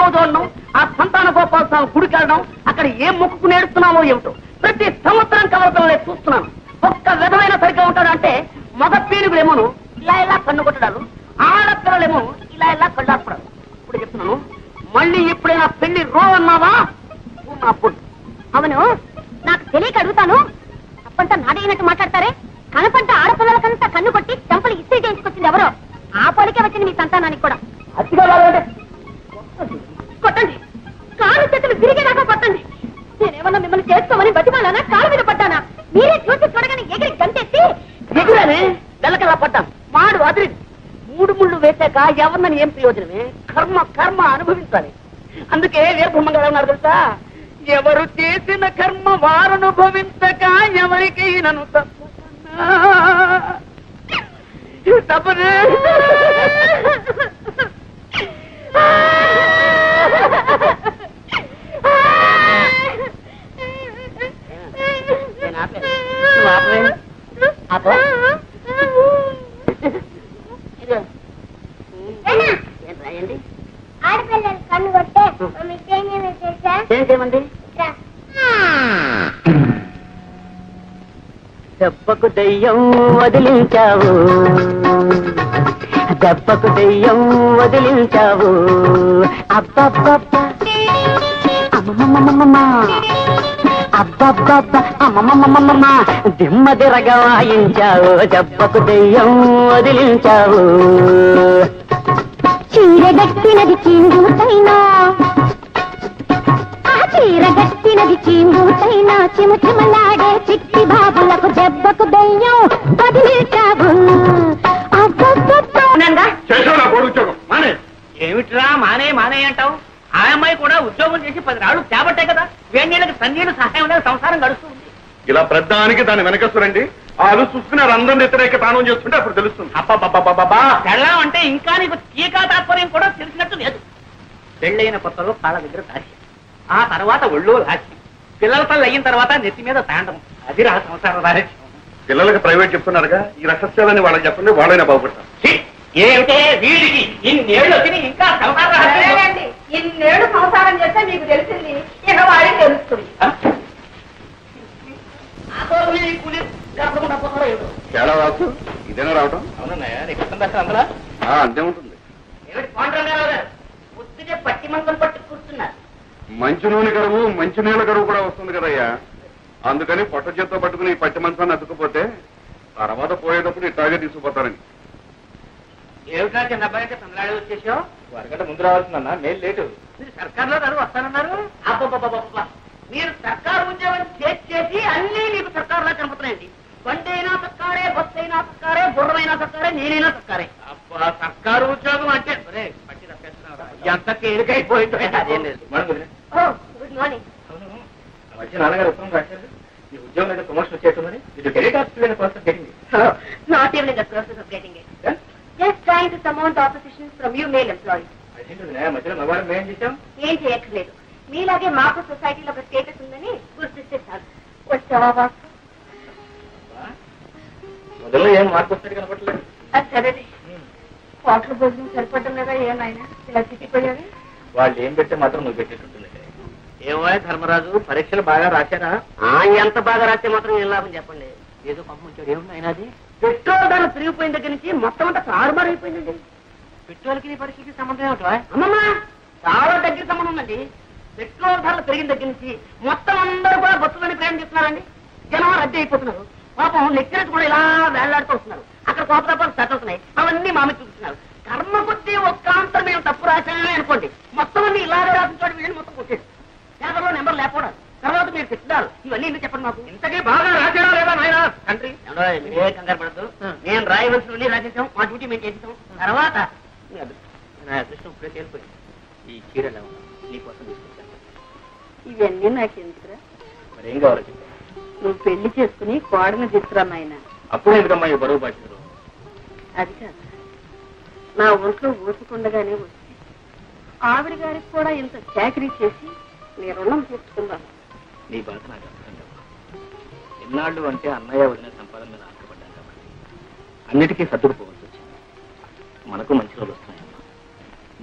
రోజు అన్నాం, ఆ సంతాన గోపాల స్వామి గుడికి వెళ్ళడం, అక్కడ ఏం మొక్కుకు నేడుస్తున్నామో ఏమిటో ప్రతి సంవత్సరం కలవతలే చూస్తున్నాను. ఒక్క విధమైన సరిగ్గా ఉంటాడంటే మగ పీనుగులేమోను ఇలా ఇలా కన్ను కొట్టడాలు, ఆడపిల్లలేమో ఇలా ఇలా కళ్ళాపడాలు. ఇప్పుడు చెప్తున్నాను, మళ్ళీ ఎప్పుడైనా పెళ్లి అన్నావా నా పొట్టు. అవును, నాకు తెలియక అడుగుతాను. తప్పంతా నాదైనట్టు మాట్లాడతారే. కనపంట ఆడపిల్లలకంతా కన్ను కొట్టి చెంపలు ఇస్త్రీ చేయించుకొచ్చింది ఎవరో. ఆ పోలికే వచ్చింది మీ సంతానానికి కూడా. అతిగా లాగండి. కొట్టండి, కాలు చేతులు విరిగేదాకా కొట్టండి. నేనేమన్నా మిమ్మల్ని చేసుకోమని బతిమాలానా? కాలు మీద పడ్డానా? మీరే చూసి చూడగానే ఎగిరి గంతెత్తి ఎగురని వెళ్ళకల్లా పడ్డాను. మాడు అదిరి 3 ముళ్ళు వేశాక ఎవరినని ఏం ప్రయోజనమే? కర్మ కర్మ అనుభవించాలి. అందుకే వీరబ్రహ్మంగా ఉన్నారు తెలుసా, ఎవరు చేసిన కర్మ వారనుభవించక ఎవరికి నన్ను తప్పనే ఆడపిల్లలు కన్ను కొట్టే మీకు ఏం చేసా? ఏం చేయమండి? దెబ్బకు దెయ్యం వదిలించావు, దెబ్బకు దెయ్యం వదిలించావు. అబ్బబ్బబ్బా అమ్మమ్మమ్మమ్మ, అబ్బబ్బబ్బా అమ్మమ్మమ్మమ్మ, దిమ్మ దిరగా వాయించావు. దెబ్బకు దెయ్యం వదిలించావు. చీరగట్టినది చీంగుతైనా, చీరగట్టినది చీంగుతైనా, చిమచిమలాడే చిట్టి బాబులకు దెబ్బకు దెయ్యం వదిలించావు. ఏమిట్రా మానే మానే అంటావు? ఆ అమ్మాయి కూడా ఉద్యోగం చేసి 10 రాళ్ళు చేపట్టే కదా. వేణీళ్ళకి సన్నీళ్ళు సహాయం అనేది సంసారం గడుస్తుంది. ఇలా ప్రధానికి దాని వెనకస్తురండి. వాళ్ళు చూసుకుని అందరిని వ్యతిరేక తానం చేస్తుంటే అప్పుడు తెలుస్తుంది. అబ్బా పెళ్ళం అంటే ఇంకా నీకు టీకా తాత్పర్యం కూడా తెలిసినట్టు లేదు. పెళ్ళైన కొత్తలో కాళ్ళ దగ్గర దాచి, ఆ తర్వాత ఒళ్ళో లాచి, పిల్లల తల్లి అయిన తర్వాత నెత్తి మీద తాండం. అది రా సంసార రాజ్యం. పిల్లలకి ప్రైవేట్ చెప్తున్నారుగా, ఈ రహస్యాలని వాళ్ళకి చెప్పండి, వాళ్ళైనా బాగుపడతారు. ఏమిటే వీడికి ఇన్నేళ్ళు వచ్చి ఇంకా సంసార రహస్యం? ఇన్నేళ్ళు సంసారం చేస్తే మీకు తెలిసింది, ఇక వాడికి తెలుస్తుంది. తేడా రాసు ఇదేనా రావటం? అవునన్నయ్య, నీకు అర్థం దర్శనం అందులో అంతే ఉంటుంది. ఏమిటి పాండ్రంగారావు గారు పొద్దునే పట్టి మందం పట్టి కూర్చున్నారు. మంచి నూనె కరువు, మంచి నీళ్ళ కరువు కూడా వస్తుంది కదయ్యా. అందుకని పొట్ట చేత్తో పట్టుకుని ఈ పట్టి మంచాన్ని అతుక్కుపోతే తర్వాత పోయేటప్పుడు ఇట్లాగే తీసుకుపోతారని. ఏమిటా చిన్న అబ్బాయి అంటే తొందరగా వచ్చేసావు? వరగంట ముందు రావాల్సిందన్నా, నేను లేటు. మీరు సర్కార్లో గారు వస్తానన్నారు. అబ్బబ్బబ్బబ్బ, మీరు సర్కారు ఉద్యోగం చేసి అన్నీ మీకు సర్కారులా కనపడుతున్నాయండి. బండి అయినా సర్కారే, బస్సు అయినా సర్కారే, గుర్రమైనా సర్కారే, నేనైనా సర్కారే. అబ్బా, సర్కారు ఉద్యోగం అంటే పట్టి తప్పేస్తున్నారా? ఎంత తేలికైపోయిందో. అదేం లేదు. Good morning. మధ్య నాన్నగారు ఉత్తరం రాశారు, ఈ ఉద్యోగం అయితే ప్రమోషన్ వచ్చేస్తుందని. ఇది కెరీర్ ఆఫీసర్ ప్రాసెస్ జరిగింది. Not even in the process of getting it. Just trying to surmount opposition from you male employees. అదేంటి మధ్యలో మగవారం మేం చేశాం? ఏం చేయక్కర్లేదు, మీలాగే మాకు సొసైటీలో ఒక స్టేటస్ ఉందని గుర్తిస్తే చాలు. వచ్చావా? మొదల్లో ఏం మార్పు వస్తాడు కనపడలేదు. అది సరే, హోటల్ భోజనం సరిపడడం లేదా? ఏమైనా ఇలా చిక్కిపోయావి? వాళ్ళు ఏం పెడితే మాత్రం నువ్వు పెట్టేటట్టుంది. ఏమో ధర్మరాజు, పరీక్షలు బాగా రాశారా? ఎంత బాగా రాస్తే మాత్రం ఏం లాభం చెప్పండి. ఏదో పంపించాడు. ఏమున్నాయి అది? పెట్రోల్ ధర పెరిగిపోయిన దగ్గర నుంచి మొత్తం అంతా తారుమారు అయిపోయిందండి. పెట్రోల్కి నీ పరీక్షకి సంబంధం ఏమిటో? అమ్మమ్మా, చాలా దగ్గర సంబంధం ఉందండి. పెట్రోల్ ధరలు పెరిగిన దగ్గర నుంచి మొత్తం అందరూ కూడా బస్సులని ప్రయాణం చేస్తున్నారండి. జనం రద్దీ అయిపోతున్నారు. పాపం లెక్చరర్స్ కూడా ఇలా వేళ్లాడుతూ వస్తున్నారు. అక్కడ కోపతాపాలు సెట్ అవుతున్నాయి. అవన్నీ మామి చూపిస్తున్నారు. కర్మ కొద్దీ ఒక్కాంతరం మేము తప్పు రాశామే అనుకోండి, మొత్తం అన్ని ఇలాగే రాసిన చోటు వీళ్ళని మొత్తం కొట్టేది. పేపర్లో నెంబర్ లేకపోవడం, తర్వాత మీరు తిట్టున్నారు. ఇవన్నీ ఎందుకు చెప్పండి మాకు. ఇంతకీ బాగా రాశాడా లేదా నాయన తండ్రి? ఏ కంగారు పడద్దు. నేను రాయవలసిన రాసేసాం, మా డ్యూటీ మేము చేసేసాం. తర్వాత నా అదృష్టం ఇప్పుడే తేలిపోయింది. ఈ చీరలు నీకోసం తీసుకొచ్చాను. ఇవన్నీ నాకెందుకురా? మరేం కావాలో చెప్పాను. నువ్వు పెళ్లి చేసుకుని కోడని తీసుకురా నాయన. అప్పుడు ఎందుకమ్మా ఈ బరువు బాధ్యతలు? అది కాదు, నా ఒంట్లో ఊసుకుండగానే వచ్చి ఆవిడ గారికి కూడా ఇంత చాకరీ చేసి నీ రుణం తీర్చుకుందాను. నీ బాధ నాకు అర్థం కాదు. ఎన్నాళ్ళు అంటే అన్నయ్య వదిన సంపాదన మీద ఆశపడ్డాను కాబట్టి అన్నిటికీ సర్దుకుపోవాల్సి వచ్చింది. మనకు మంచి రోజులు వస్తున్నాయమ్మా.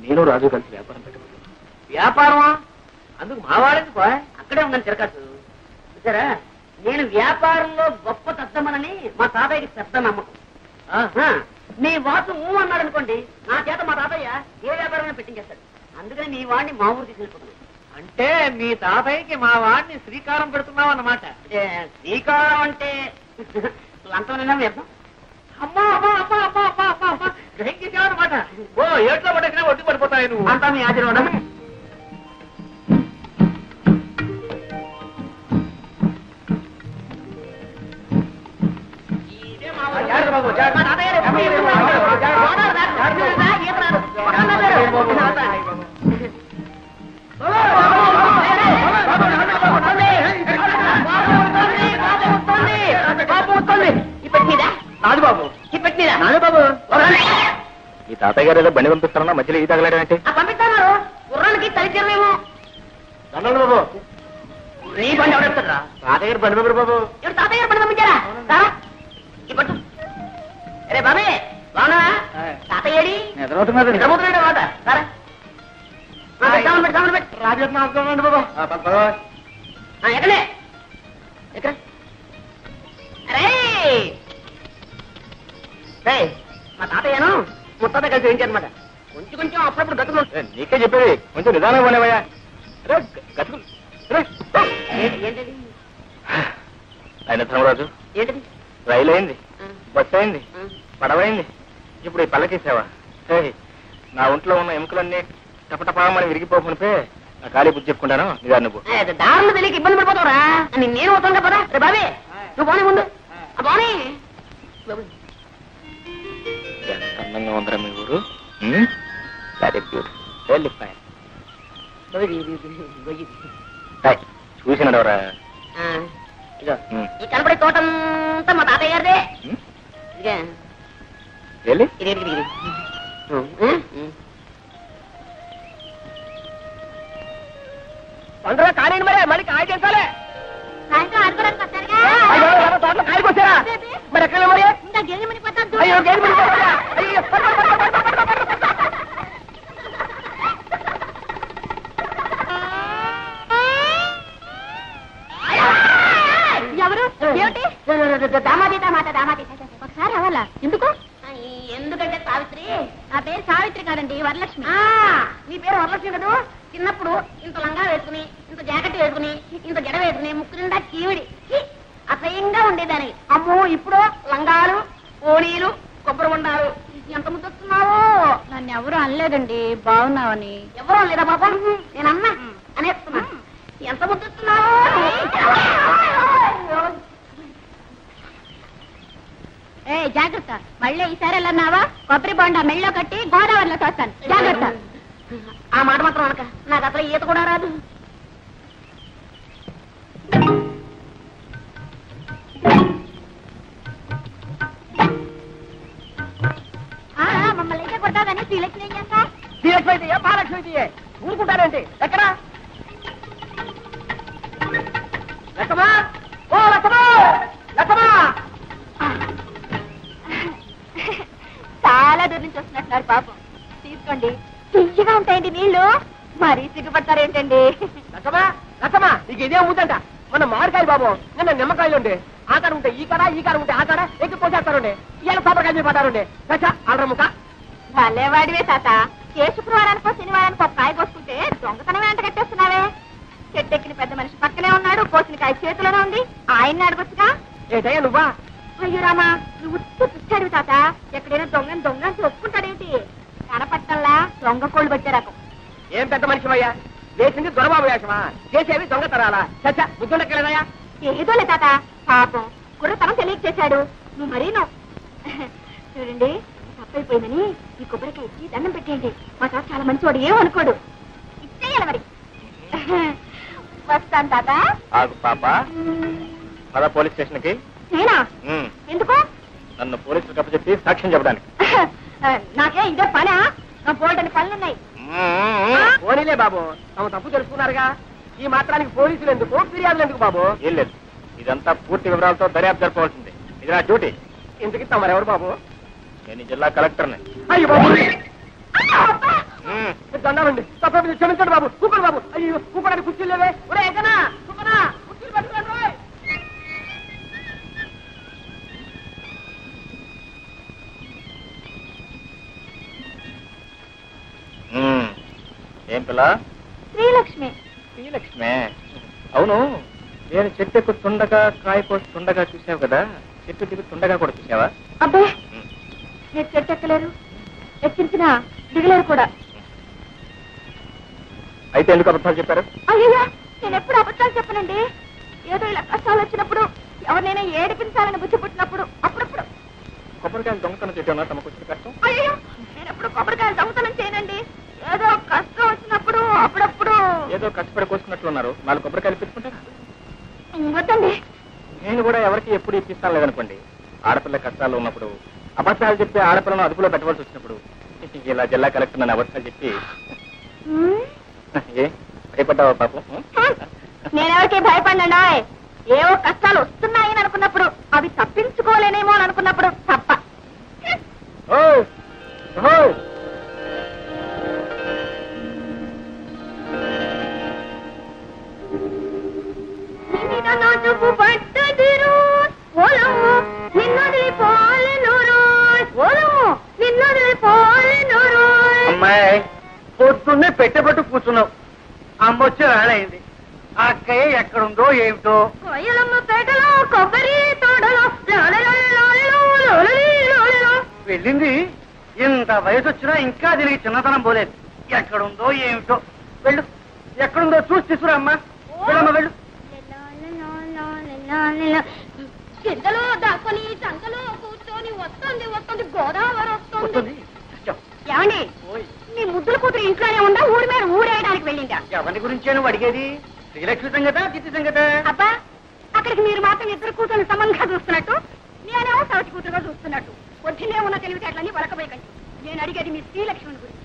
నేను రాజు కలిసి వ్యాపారం పెట్టబోతున్నాను. వ్యాపారమా? అందుకు మావాడేందుకు? అక్కడే ఉందని తిరగచ్చు. చూసారా, నేను వ్యాపారంలో గొప్ప తద్దమనని మా తాతయ్యకి పెద్ద నమ్మకం. మీ వాసు అన్నాడు అనుకోండి, నా చేత మా తాతయ్య ఏ వ్యాపారమైనా పెట్టించేస్తాడు. అందుకని మీ వాడిని మా ఊరు తీసుకెళ్ళిపోతున్నాను. అంటే మీ తాతయ్యకి మా వాడిని శ్రీకారం పెడుతున్నావు అన్నమాట. శ్రీకారం అంటే లంచమైనా వ్యర్థం. అమ్మా అమ్మా అమ్మా అమ్మా అమ్మా అమ్మా అమ్మా గ్రహించేసావన్నమాట. ఓ ఏట్లో పడేసినా ఒడ్డు పడిపోతాయి నువ్వు. అంతా మీ ఆశీర్వాదం. ఈ తాతయ్య గారు ఏదో బండి పంపిస్తారన్నా మధ్యలో ఈ తగలడం అంటే? పంపిస్తాను. గుర్రానికి తలిచేమేమో. బాబు నీ బండి ఎవడెడతారా? తాతయ్య గారు బండి పంపరు బాబు. ఎవరు తాతయ్య గారు బండి పంపించారా? ఇప్పుడు అరే బాబే బాగున్నా? తాతయ్యడి నిద్రపోతున్నాడు మాట. సరే రాజు బాబు ఎక్కడే ఎక్కడ? అరే మా తాతయ్యను ముత్తాత కలిసి వేయించారనమాట. కొంచెం కొంచెం అప్పుడప్పుడు గతులు. నీకే చెప్పేది, కొంచెం నిదానం పోలేవయ్యా. గతులు ఏంటది? ఆయన ధర్మరాజు, ఏంటది? రైలు అయింది, బస్సు అయింది, పడవైంది, ఇప్పుడు ఈ పల్లకేసావా? నా ఒంట్లో ఉన్న ఎముకలన్నీ టపటపామని విరిగిపోకునిపే నా ఖాళీ బుద్ధి చెప్పుకుంటాను. నిదాన్ని నువ్వు దారులు తెలియక ఇబ్బంది పడిపోతావురా. నేను అవుతాను కదా. రే బాబే నువ్వు పోనీ ముందు. పోనీ ఎంత అందంగా ఉందరా మీ ఊరు. చూసినాడవరా? ఈ కనపడే తోటంతా మా తాతయ్య గారిదే. పండుగ కానివ్వండి మరి, మళ్ళీ కాయ చేసాలే. తోటలో కాయకి వచ్చారా? మరి ఎక్కడ మరి? అయ్యో గేదె ఎవరు? ఏమిటి? దామాదీత మాట దామాదీత. ఒకసారి అవ్వాలా? ఎందుకు? ఎందుకంటే సావిత్రి. నా పేరు సావిత్రి కాదండి, వరలక్ష్మి. నీ పేరు వరలక్ష్మి కదా. చిన్నప్పుడు ఇంత లంగా వేసుకుని, ఇంత జాకెట్ వేసుకుని, ఇంత జడ వేసుకుని, ముక్కు నిండా కీవిడి అసహ్యంగా ఉండేదాన్ని. అమ్మో ఇప్పుడు లంగాలు, ఓణీలు, కొబ్బరి ఉండాలు. ఎంత ముద్దొస్తున్నావో. నన్ను ఎవరు అనలేదండి, బాగున్నావని. ఎవరు అనలేదా బాబా? నేనన్నా అనేస్తున్నా. ఎంత ముద్దొస్తున్నావో. ఏ జాగ్రత్త, మళ్ళీ ఈసారి వెళ్ళన్నావా కొబ్బరి బొండా మెళ్ళో కట్టి గోదావరిలో తోస్తాను. జాగ్రత్త. ఆ మాట మాత్రం అనక, నాకు అసలు ఈత కూడా రాదు. మమ్మల్ని అయితే కొడతాదని శ్రీలక్ష్మి ఏం చేస్తా? శ్రీలక్ష్మి అయితే మహాలక్ష్మి అయితే ఊరుకుంటారేంటి? ఎక్కడా లక్కమా? ఓ లక్కమా, లక్కమా. చాలా దూరం నుంచి వస్తున్నట్టున్నారు పాపం. తీసుకోండి. తీయగా ఉంటాయండి నీళ్లు. మరీ సిగ్గుపడతారేంటండి? లక్కమా రసమా నీకు ఇదే ముద్దంట. మన మామిడికాయలు బాబు నిన్న నిమ్మకాయలు ఉండే ఆ కాడ ఉంటే ఈ కాడ ఉంటే ఆ కాడ ఎక్కి పోసేస్తారుండే. ఇవాళ కొబ్బరికాయ పడ్డారుండే. అల్ర ముఖ భలేవాడివే తాత. ఏ శుక్రవారానికో శనివారానికో కాయ కోసుకుంటే దొంగతనం వెంట కట్టేస్తున్నావే. చెట్టెక్కిన పెద్ద మనిషి పక్కనే ఉన్నాడు, కోసిన కాయ చేతిలోనే ఉంది. ఆయన్ని అడగొచ్చుగా. ఏటయ్యా నువ్వా? అయ్యో రామా, నువ్వు పిచ్చాడు తాత. ఎక్కడైనా దొంగ అని ఒప్పుకుంటాడేంటి? కనపట్టల్లా దొంగ కోళ్ళు వచ్చే రకం. ఏం పెద్ద మనిషివయ్యా? చేసింది దొరబాబు వేషమా? చేసేవి దొంగ తరాలా? చచ్చా బుద్ధుండక్కలేదయ్యా? ఏదోలే తాత, పాపం కుర్రతనం తెలియక చేశాడు. నువ్వు మరీను. చూడండి, తప్పైపోయిందని ఈ కొబ్బరికాయ ఇచ్చి దండం పెట్టేయండి. మా తాత చాలా మంచివాడు, ఏమనుకోడు. ఇచ్చేయాలి మరి. వస్తాను తాత. ఆగు పాప, పద పోలీస్ స్టేషన్ కి. నేనా? ఎందుకు? నన్ను పోలీసులకు అప్పచెప్పి సాక్ష్యం చెప్పడానికి. నాకే ఇదే పనా? నా బోల్డని పనులున్నాయి. పోనీలే బాబు, తమ తప్పు తెలుసుకున్నారుగా. ఈ మాత్రానికి పోలీసులు ఎందుకు, ఫిర్యాదులు ఎందుకు బాబు? ఏం లేదు, ఇదంతా పూర్తి వివరాలతో దర్యాప్తు జరపవలసింది. ఇది నా డ్యూటీ. ఎందుకు తమరెవరు బాబు? నేను ఈ జిల్లా కలెక్టర్ని. అయ్యో బాబు, దండాలండి. తప్ప క్షమించండి బాబు. కూకోండి బాబు. అయ్యో కూకోడానికి కుర్చీలు లేవే. ఒరే ఎక్కనా కూకనా, కుర్చీలు పట్టుకోండి. ఏం పిల్ల? శ్రీలక్ష్మి. శ్రీలక్ష్మే? అవును, నేను చెట్టు ఎక్కుతుండగా కాయ కోస్తుండగా చూసావు కదా, చెట్టు దిగుతుండగా కూడా చూసావా? అబ్బే, మీరు చెట్టు ఎక్కలేరు, ఎక్కించినా దిగలేరు కూడా. అయితే ఎందుకు అబద్ధాలు చెప్పారు? అయ్యయ్యా, నేను ఎప్పుడు అబద్ధాలు చెప్పనండి. ఏదో ఇలా కష్టాలు వచ్చినప్పుడు, ఎవరినైనా ఏడిపించాలని బుద్ధి పుట్టినప్పుడు అప్పుడప్పుడు. కొబ్బరికాయలు దొంగతనం చేయడం తమకు వచ్చిన కష్టం? అయ్యో, నేను ఎప్పుడు కొబ్బరికాయలు దొంగతనం చేయనండి. ఏదో కష్టం వచ్చినప్పుడు అప్పుడప్పుడు. ఏదో కష్టపడి కోసుకున్నట్లున్నారు, 4 కొబ్బరికాయలు పెట్టుకుంటారా? వద్దండి. నేను కూడా ఎవరికి ఎప్పుడు ఇప్పిస్తాను లేదనుకోండి. ఆడపిల్ల కష్టాలు ఉన్నప్పుడు అబద్ధాలు చెప్పి ఆడపిల్లను అదుపులో పెట్టవలసి వచ్చినప్పుడు ఇలా జిల్లా కలెక్టర్ నన్ను అబద్ధాలు చెప్పి ఏ భయపడ్డావా పాపం? నేనెవరికి భయపడ్డా? ఏవో కష్టాలు వస్తున్నాయని అనుకున్నప్పుడు, అవి తప్పించుకోలేనేమో అని అనుకున్నప్పుడు తప్ప. అమ్మాయి, పొద్దున్నే పెట్టబట్టు కూర్చున్నావు. అమ్మొచ్చి రాడైంది. ఆ అక్కయ్య ఎక్కడుందో ఏమిటో. కొబ్బరి తోటలో వెళ్ళింది. ఇంత వయసు వచ్చినా ఇంకా దీనికి చిన్నతనం పోలేదు. ఎక్కడుందో ఏమిటో. వెళ్ళు, ఎక్కడుందో చూసి తీసుకురా అమ్మా. వెళ్ళమ్మా, వెళ్ళు. కిందలో దాక్కుని సంకలో కూర్చొని వస్తుంది గోదావరి వస్తుంది. ఏమండి, మీ ముద్దుల కూతురు ఇంట్లోనే ఉందా, ఊరి మీద ఊరేయడానికి వెళ్ళిందా? ఎవరి గురించే నువ్వు అడిగేది? శ్రీలక్ష్మి సంగత, చిత్తి సంగత? అబ్బా, అక్కడికి మీరు మాత్రం ఇద్దరు కూతురు సమంగా చూస్తున్నట్టు, నేనేమో సవతి కూతురుగా చూస్తున్నట్టు. పొద్దున్నే ఉన్న తెలివితేటలన్నీ వరకబోయకండి. నేను అడిగేది మీ శ్రీలక్ష్మిని గురించి.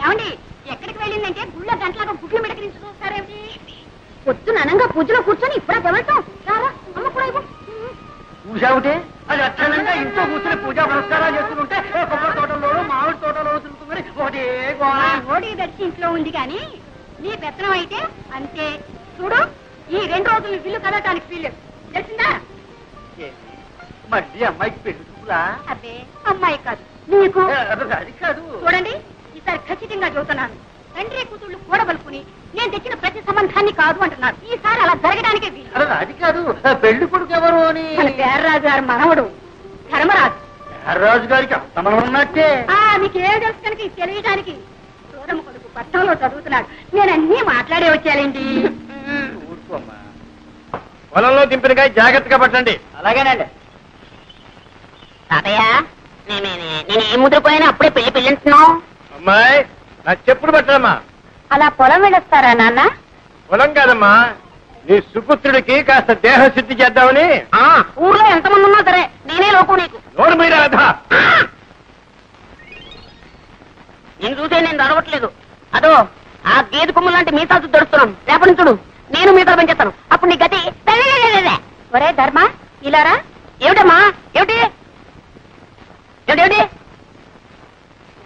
ఏమండి, ఎక్కడికి వెళ్ళిందంటే గుళ్ళ గంటలాగా గుడ్లు మిడకరించి చూస్తారేమిటి? పొద్దున అనంగా పూజలో కూర్చొని ఇప్పుడే తెవటం. అమ్మ కూడా ఇవ్వు. పూజావుటే అది అచ్చనంగా ఇంట్లో కూర్చొని పూజా పురస్కారాలు చేస్తుంటే కొబ్బరి తోటలోనూ మామిడి తోటలో తిరుగుతుంది. ఒకటే ఓడి దర్శి ఇంట్లో ఉంది కానీ నీ పెత్తనం అయితే అంతే. చూడు, ఈ 2 రోజులు బిల్లు కదటానికి వీల్లేదు, తెలిసిందా? మళ్ళీ అమ్మాయికి పెళ్లి చూపులా? అదే, అమ్మాయి కాదు నీకు. అది కాదు. చూడండి, ఈసారి ఖచ్చితంగా చెబుతున్నాను. తండ్రి కూతుళ్ళు కూడబలుకుని నేను తెచ్చిన ప్రతి సంబంధాన్ని కాదు అంటున్నారు. ఈసారి అలా జరగడానికే వీలు. అది కాదు, పెళ్లి కొడుకు ఎవరు అని. పేర్రాజు గారి మనవడు ధర్మరాజు. రాజు గారికి అంతమనం ఉన్నట్టే. మీకు ఏం తెలుసు కనుక ఇది తెలియడానికి. సోదమ్మ కొడుకు పట్టణంలో చదువుతున్నాడు. నేను అన్నీ మాట్లాడే వచ్చానండి. ఊరుకోమ్మా. పొలంలో దింపినగా జాగ్రత్తగా పట్టండి. అలాగేనండి. తాతయ్య, నేను ఏం ముద్రపోయినా అప్పుడే పెళ్లి అంటున్నావు. అమ్మాయి, నా చెప్పుడు పట్టడమ్మా. అలా పొలం వెళ్ళొస్తారా నాన్న? పొలం కాదమ్మా, నీ సుపుత్రుడికి కాస్త దేహ శుద్ధి చేద్దామని. ఊర్లో ఎంతమంది ఉన్నా సరే నేనే లోకు నీకు. నోరు మీద రాధా. నేను చూసే నేను దొరవట్లేదు. అదో ఆ గేదె కొమ్ము లాంటి మీసాలు దొరుకుతున్నాను. రేపటి చూడు, నేను మీసాలు పెంచేస్తాను. అప్పుడు నీ గతి. ఒరే ధర్మ, ఇలారా. ఏమిటమ్మా? ఏమిటి ఏమిటి?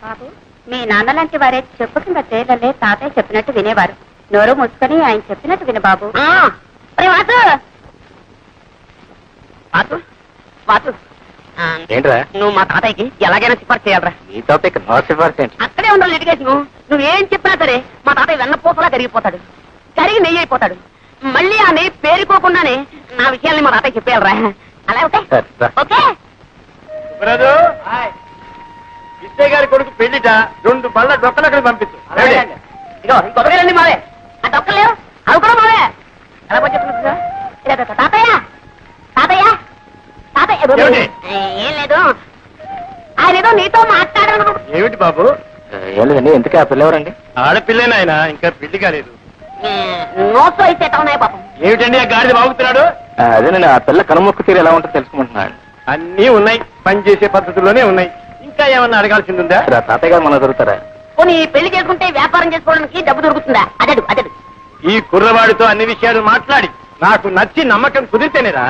బాబు మీ నాన్న లాంటి వారే చెప్పు కింద చేయగలే తాతయ్య చెప్పినట్టు వినేవారు. నోరు మూసుకొని ఆయన చెప్పినట్టు విను బాబు. ఏంట్రా నువ్వు మా తాతయ్యకి ఎలాగైనా సిఫార్సు చేయాలరా. నీ టాపిక్ నో సిఫార్సు ఏంటి? అక్కడే ఉండాలి లిటిగేషన్. నువ్వేం చెప్పినా సరే మా తాతయ్య వెన్నపోతలా కరిగిపోతాడు, కరిగి నెయ్యి అయిపోతాడు. మళ్ళీ ఆ నెయ్యి పేరుకోకుండానే నా విషయాల్ని మా తాతయ్య చెప్పేయాలరా. అలా ఓకే ఓకే. విజయ్ గారి కొడుకు పెళ్లిట 2 బళ్ళ డొక్కలు అక్కడ పంపించు. ఇగో ఈ కొబ్బరికాయలన్నీ మావే, ఆ డొక్కలు లేవు అవి కూడా మావే. ఎలా చెప్తున్నా తాతయ్య తాతయ్య తాతయ్య ఏం లేదు, ఆయన ఏదో నీతో మాట్లాడాను. ఏమిటి బాబు? ఏం లేదండి. ఎందుకే ఆ పిల్లవరండి? ఆడపిల్లేనాయన, ఇంకా పెళ్లి కాలేదు. నోట్స్ అయితే ఉన్నాయి పాపం. ఏమిటండి ఆ గాడిద బాగుతున్నాడు? అదేనండి, ఆ పిల్ల కనుమొక్కు తీరు ఎలా ఉంటుందో తెలుసుకుంటున్నాడు. అన్నీ ఉన్నాయి, పని చేసే పద్ధతుల్లోనే ఉన్నాయి. ఇంకా ఏమన్నా అడగాల్సింది ఉందా? తాతయ్య గారు మన దొరుకుతారా? పోనీ పెళ్లి చేసుకుంటే వ్యాపారం చేసుకోవడానికి డబ్బు దొరుకుతుందా? అదడు అదడు. ఈ కుర్రవాడితో అన్ని విషయాలు మాట్లాడి నాకు నచ్చి నమ్మకం కుదిరితేనేరా.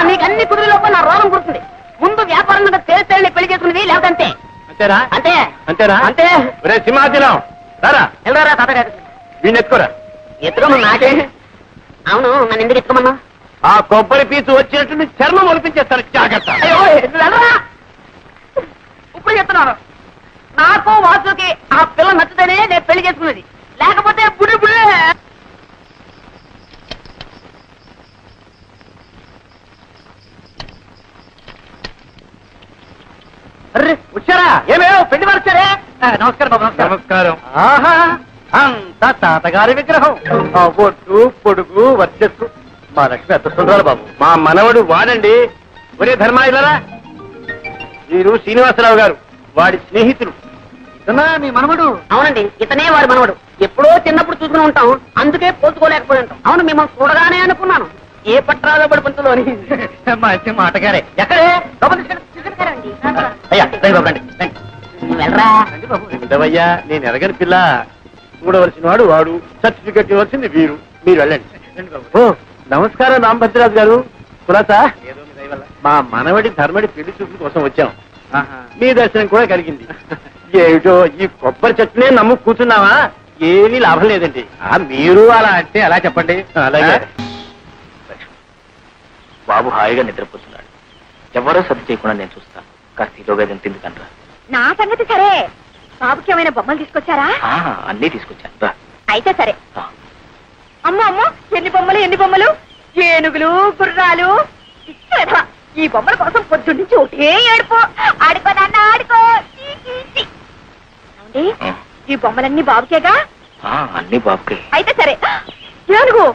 నీకు అన్ని కుదిరిలోపు నా రోగం కుడుతుంది. ముందు వ్యాపారం మీద తేలితేనే పెళ్లి చేసుకునేది, లేదంటే అంతేరా? అంతే అంతేరా? అంతే. ఒరే సింహాచలం రారా, వెళ్ళరా తాతగారు. వీణ్ ఎత్తుకోరా. ఎత్తుకోమన్నా నాకే. అవును, నన్ను ఎందుకు ఎత్తుకోమన్నా? ఆ కొబ్బరి పీచు వచ్చినట్టు చర్మం ఒలిపించేస్తాను, జాగ్రత్త. అయ్యో వెళ్ళరా. ఇప్పుడు చెప్తున్నాను, నాకు వాసుకి ఆ పిల్ల నచ్చితేనే నేను పెళ్లి చేసుకున్నది, లేకపోతే బుడి బుడి. వచ్చారా? ఏమేమో పెళ్లి వారు వచ్చారే. నమస్కారం బాబు. నమస్కారం. ఆహా, అంతా తాతగారి విగ్రహం. ఆ ఒట్టు పొడుగు వర్చస్సు మా లక్ష్మి ఎంత సుందరాలు బాబు. మా మనవడు వాడండి. ఒరే ధర్మాయిలరా, వీరు శ్రీనివాసరావు గారు, వాడి స్నేహితులు. మీ మనవడు? అవునండి, ఇతనే వాడి మనవడు. ఎప్పుడో చిన్నప్పుడు చూసుకుని ఉంటాం, అందుకే పోల్చుకోలేకపోయి ఉంటాం. అవును, మిమ్మల్ని చూడగానే అనుకున్నాను ఏ పట్రాలో పడి పంతులు అని. మంచి మాటగారే. ఎక్కడే అయ్యా రండి బాబు, రండి. వెళ్ళరా. ఉండవయ్యా, నేను ఎరగని పిల్ల. చూడవలసిన వాడు వాడు, సర్టిఫికెట్ ఇవ్వాల్సింది వీరు. మీరు వెళ్ళండి. ఓ నమస్కారం రామభద్రరాజు గారు. కులాసా? మా మనవడి ధర్మడి పెళ్లి చూపుల కోసం వచ్చాం. మీ దర్శనం కూడా కలిగింది. ఏమిటో ఈ కొబ్బరి చెట్టునే నమ్ము కూర్చున్నావా? ఏమీ లాభం లేదండి. మీరు అలా అంటే అలా చెప్పండి. అలాగే. బాబు హాయిగా నిద్రపోతున్నాడు. ఎవరో సర్ది చేయకుండా నేను చూస్తాను. కాస్త ఈలోగా తింది కనరా. నా సంగతి సరే, బాబుకి ఏమైనా బొమ్మలు తీసుకొచ్చారా? అన్నీ తీసుకొచ్చాను రా. అయితే సరే. అమ్మో అమ్మో, ఎన్ని బొమ్మలు ఎన్ని బొమ్మలు! ఏనుగులు, గుర్రాలు. ఈ బొమ్మల కోసం పొద్దున్న నుంచి ఒకటే ఏడుపో. ఆడుకో నాన్న ఆడుకో. ఈ బొమ్మలన్నీ బాబుకేగా? అన్ని బాబుకే. అయితే సరే. ఏనుగు,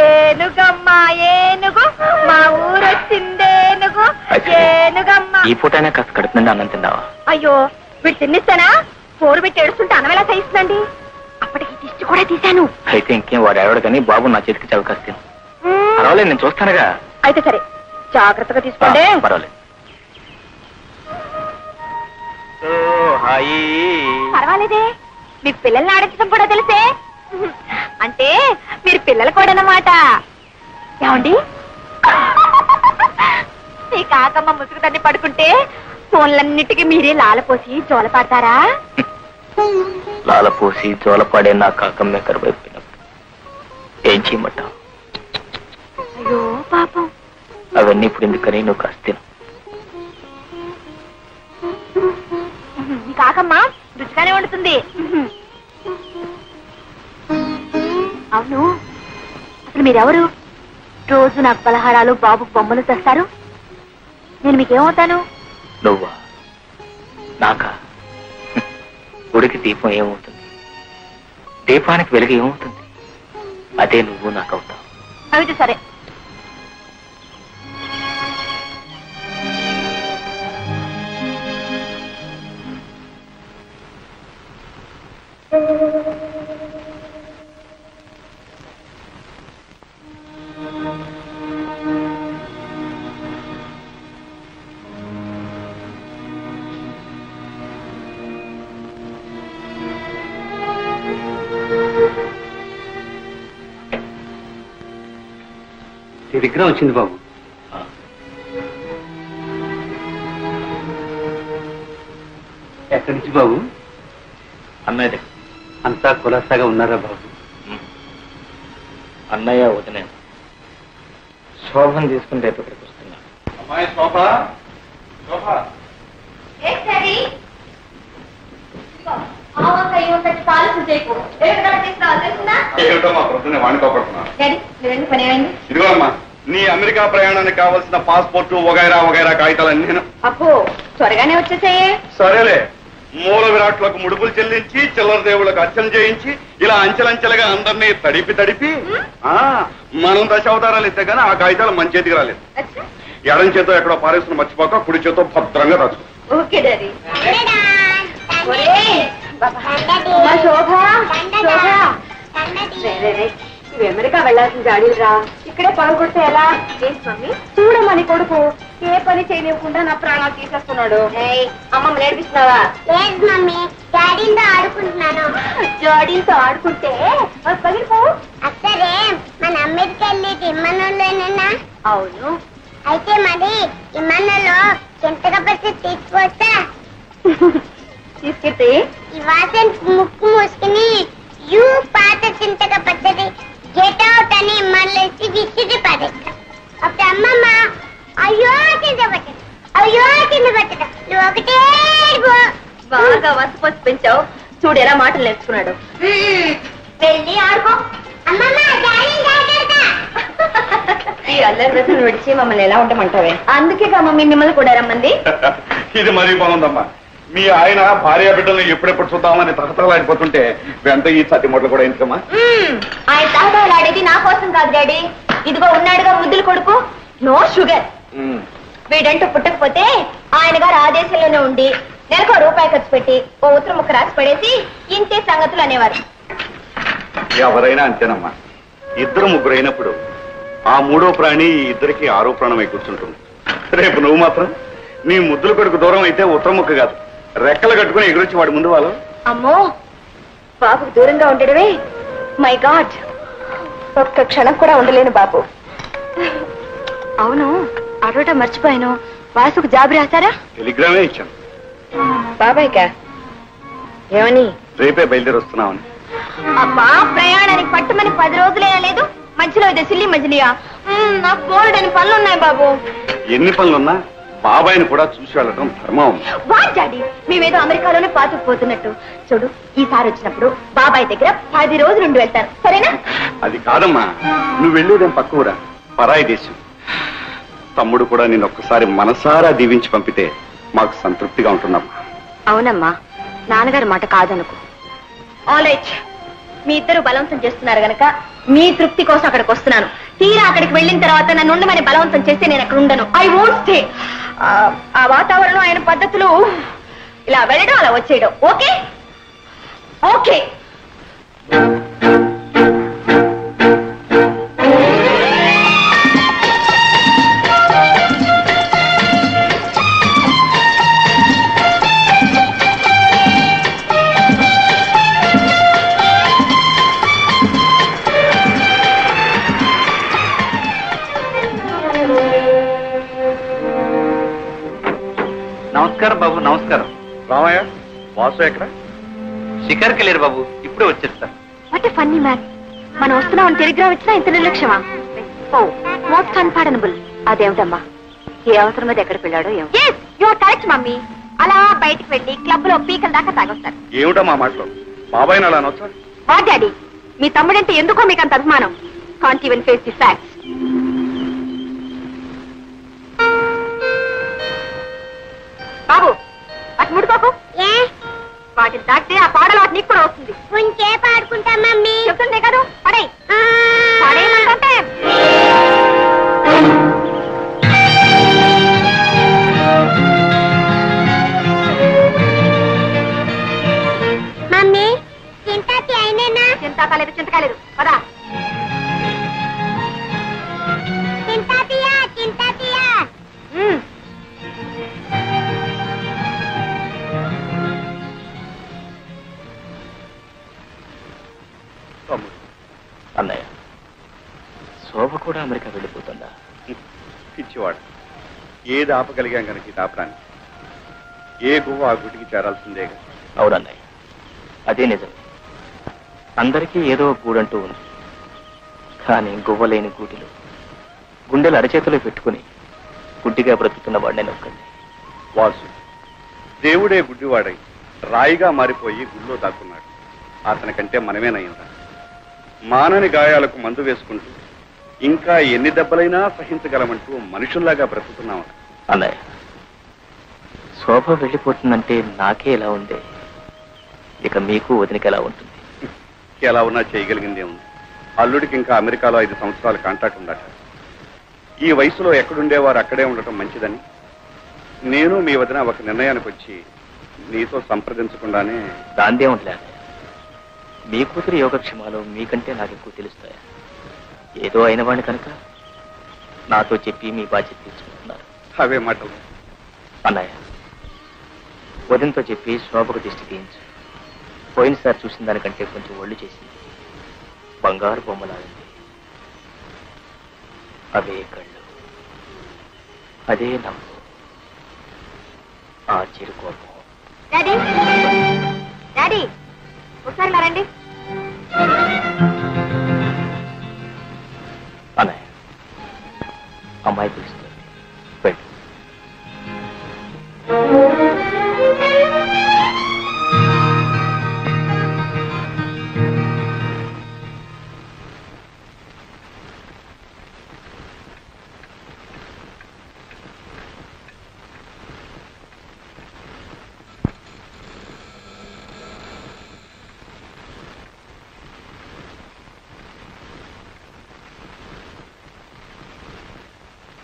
ఏనుగమ్మా ఏనుగు, మా ఊరొచ్చిందేనుగు, ఏనుగమ్మా. ఈ పూటైనా కాస్త కడుపు నుండి అన్నం తిన్నావా? అయ్యో, వీడు తిన్నిస్తానా? పోరు పెట్టి ఏడుస్తుంటే అన్నం ఎలా సహిస్తుందండి? అప్పటికి దిష్టి కూడా తీశాను. అయితే ఇంకేం, వాడు ఎవడు కానీ బాబు నా చేతికి చవకాస్తాను. పర్వాలేదు, నేను చూస్తానుగా. అయితే సరే, జాగ్రత్తగా తీసుకోండి. పర్వాలేదు. పర్వాలేదే, మీకు పిల్లల్ని ఆడించడం కూడా తెలిసే. అంటే మీరు పిల్లలు కూడా అన్నమాట. ఏమండి, మీ కాకమ్మ ముసుగు తన్ని పడుకుంటే ఫోన్లన్నిటికీ మీరే లాలపోసి జోల పాడతారా? లాలపోసి జోలపాడే నా కాకమ్మే కరువైపోయినప్పుడు ఏం చేయమంటావు? అయ్యో పాపం. అవన్నీ ఇప్పుడు ఎందుకని నువ్వు కాస్త తిను. మీ కాకమ్మ రుచిగానే వండుతుంది. అవును, అసలు మీరెవరు? రోజు నాకు పలహారాలు, బాబుకు బొమ్మలు తెస్తారు. నేను మీకేమవుతాను? నువ్వా? నాకా? ఉడికి దీపం ఏమవుతుంది? దీపానికి వెలుగు ఏమవుతుంది? అదే నువ్వు నాకు అవుతావు. అయితే సరే. విగ్రహం వచ్చింది బాబు. ఎక్కడి నుంచి బాబు? అన్నయ్య అంతా కులాసాగా ఉన్నారా బాబు? అన్నయ్య వదిన శోభను తీసుకుని రేపు ఇక్కడికి వస్తున్నా. అమ్మాయి శోభ, శోభ, ఏమిటో మా ప్రొద్దునే వాణితో పడుతున్నా. ఇదిగో అమ్మా, నీ అమెరికా ప్రయాణానికి కావాల్సిన పాస్పోర్టు వగైరా వగైరా కాగితాలన్నీ నేను. అబ్బో త్వరగానే వచ్చేసాయే. సరేలే, మూల విరాట్లకు ముడుపులు చెల్లించి చిల్లర దేవుళ్ళకు అర్చన చేయించి ఇలా అంచెలంచెలుగా అందరినీ తడిపి మనం దశావతారాలు ఇస్తే గానీ ఆ కాగితాలు మన చేతికి రాలేదు. ఎడం చేతో ఎక్కడో పారేసుకుని మర్చిపోక కుడి చేతో భద్రంగా రాసుకో. Okay daddy. శోభ నువ్వు అమెరికా వెళ్ళాల్సిన జాడీలు రా, ఇక్కడే పగలగొడితే ఎలా? ఏంటి మమ్మీ చూడమని కొడుకు ఏ పని చేయనివ్వకుండా నా ప్రాణాలు తీసేస్తున్నాడు. అమ్మమ్మ నేర్పిస్తున్నావా? లేదు మమ్మీ, డాడీతో ఆడుకుంటున్నాను. జాడీలతో ఆడుకుంటే పగిలిపో. అసలే మన అమెరికా వెళ్ళేది ఇమ్మనంలోనేనా? అవును. అయితే మరి ఇమ్మనంలో చింతక పచ్చి తీసుకొస్తా. తీసుకెళ్తే ఈ వాసన ముక్కు మూసుకుని యూ పాత చింతక పచ్చడి గెట్ అవుట్ అని మళ్ళీ విసిరి పడేస్తా. అప్పుడు అమ్మమ్మ అయ్యో చింత పచ్చడి, అయ్యో చింత పచ్చడి, నువ్వు ఒకటే బాగా వసపోసి పెంచావు. చూడు ఎలా మాటలు నేర్చుకున్నాడు. వెళ్ళి ఆడుకో. అమ్మమ్మ జాగ్రత్త. ఈ అల్లరి రోజులు విడిచి మమ్మల్ని ఎలా ఉండమంటావే? అందుకే మమ్మీ మిమ్మల్ని కూడా రమ్మంది. ఇది మరీ బాగుందమ్మా. మీ ఆయన భార్య బిడ్డలను ఎప్పుడెప్పుడు చూద్దామని తహతలాడిపోతుంటే వెంట ఈ సతి మొదలు కూడా ఎందుకమ్మా? ఆయన తహతలాడేది నా కోసం కాదు డాడీ. ఇదిగో ఉన్నాడుగా ముద్దులు కొడుకు, నో షుగర్. వీడంటూ పుట్టకపోతే ఆయన గారు ఆ దేశంలోనే ఉండి నెలకు రూపాయి ఖర్చు పెట్టి ఓ ఉత్తరం ముక్క రాసి పడేసి ఇంతే సంగతులు అనేవారు. ఎవరైనా అంతేనమ్మా. ఇద్దరు ముగ్గురు అయినప్పుడు ఆ మూడో ప్రాణి ఈ ఇద్దరికి ఆరో ప్రాణమై కూర్చుంటుంది. రేపు నువ్వు మాత్రం నీ ముద్దుల కొడుకు దూరం అయితే ఉత్తరం ముక్క కాదు, రెక్కలు కట్టుకుని ఎగురొచ్చి వాడి ముందు వాళ్ళు. అమ్మో బాబుకు దూరంగా ఉండడమే మై గాడ్. ఒక్క క్షణం కూడా ఉండలేను బాబు. అవును అడవటం మర్చిపోయాను, వాసుకు జాబు రాశారా? టెలిగ్రామే ఇచ్చాను. బాబాయ్కా ఏమని? రేపే బయలుదేరి వస్తున్నామని. అబ్బా ప్రయాణానికి పట్టుమని 10 రోజులే లేదు, మధ్యలో ఇదే సిల్లి మజిలియా? నాకు బోల్డని పనులున్నాయి బాబు. ఎన్ని పనులున్నా బాబాయిని కూడా చూసి వెళ్ళడం ధర్మం. వాట్ డాడీ, మేమేదో అమెరికాలోనే పాతుకుపోతున్నట్టు. చూడు ఈసారి వచ్చినప్పుడు బాబాయ్ దగ్గర 10 రోజులు ఉండి వెళ్తారు, సరేనా? అది కాదమ్మా, నువ్వు వెళ్ళేదేం పక్క ఊరా, పరాయి దేశం. తమ్ముడు కూడా నేను ఒక్కసారి మనసారా దీవించి పంపితే మాకు సంతృప్తిగా ఉంటున్నామ్మా. అవునమ్మా, నాన్నగారి మాట కాదనుకో. ఆల్ రైట్, మీ ఇద్దరు బలవంతం చేస్తున్నారు గనక మీ తృప్తి కోసం అక్కడికి వస్తున్నాను. తీరా అక్కడికి వెళ్ళిన తర్వాత నన్ను ఉండమని బలవంతం చేస్తే నేను అక్కడ ఉండను. I won't stay. ఆ వాతావరణం, ఆయన పద్ధతులు, ఇలా వెళ్ళడం అలా వచ్చేయడం. Okay okay. నమస్కారం బాబు. నమస్కారం. రామయ్య, వాసు ఎక్కడ? షికార్కి వెళ్ళారు బాబు, ఇప్పుడే వచ్చేస్తా. What a funny man. మనం వస్తున్నామని టెలిగ్రామ్ ఇచ్చినా ఇంత నిర్లక్ష్యమా? ఓ మోస్ట్ అన్పార్డనబుల్. అదేమిటమ్మా, ఏ అవసరం మీద ఎక్కడికి వెళ్ళాడో ఏమో. Your correct mummy. అలా బయటికి వెళ్ళి క్లబ్ లో పీకల దాకా తాగొస్తారు. ఏమిటమ్మా మాటలు? బాబాయిని అలా అనొచ్చా? వాట్ డాడీ, మీ తమ్ముడంటే ఎందుకో మీకు అంత అభిమానం. Can't even face the facts. బాబు అటు ముడుకోకు. వాటిని దాటితే ఆ పాడలు వాటి నీకు కూడా వస్తుంది. కొంచెంసేపు ఆడుకుంటా మమ్మీ. చెప్తుందే కదా, పడే పడేయమంటే. మమ్మీ చింతాతి అయినేనా? చింతకాలేదు చింతకాలేదు, పదా. చింతాతియా చింతాతియా. అన్నయ్య, శోభ కూడా అమెరికా వెళ్ళిపోతుందా? పిచ్చివాడు, ఏది ఆపగలిగాం కనుక ఇది ఆపడానికి. ఏ గువ్వ ఆ గుటికి చేరాల్సిందేగా. అవునన్నయ్య, అదే నిజం. అందరికీ ఏదో గూడంటూ ఉంది. కానీ గువ్వలేని గూటిలో గుండెలు అరచేతిలో పెట్టుకుని గుడ్డిగా బ్రతుకుతున్న వాడిని నొక్కండి. వాసు, దేవుడే గుడ్డివాడై రాయిగా మారిపోయి గుళ్ళో దాక్కున్నాడు. అతనికంటే మనమేనయ్యిందా? మానని గాయాలకు మందు వేసుకుంటూ ఇంకా ఎన్ని దెబ్బలైనా సహించగలమంటూ మనుషుల్లాగా బ్రతుకుతున్నాం. అన్నయ్య, శోభ వెళ్ళిపోతుందంటే నాకే ఎలా ఉందే, ఇక మీకు వదినకి ఎలా ఉంటుంది? ఎలా ఉన్నా చేయగలిగిందే ఉంది. అల్లుడికి ఇంకా అమెరికాలో 5 సంవత్సరాల కాంట్రాక్ట్ ఉండట. ఈ వయసులో ఎక్కడుండేవారు అక్కడే ఉండటం మంచిదని నేను మీ వదిన ఒక నిర్ణయానికి వచ్చి నీతో సంప్రదించకుండానే. దాందే ఉండలే అన్నయ్య, మీ కూతురు యోగక్షేమాలు మీకంటే నాకు ఎక్కువ తెలుస్తాయా? ఏదో అయిన వాడిని కనుక నాతో చెప్పి మీ బాధ్యత తీసుకుంటున్నారు. అవే మాటలు. అన్నయ్య, వదినతో చెప్పి శోభకు దిష్టి తీయించు. పోయినసారి చూసిన దానికంటే కొంచెం ఒళ్ళు చేసింది. బంగారు బొమ్మలాడింది. అవే కళ్ళు, అదే నవ్వు, ఆ చిరుకోపం. డాడీ, డాడీ, ఒకసారి ఇలా రండి. అన్నయ్య, అమ్మాయి పిలుస్తుంది.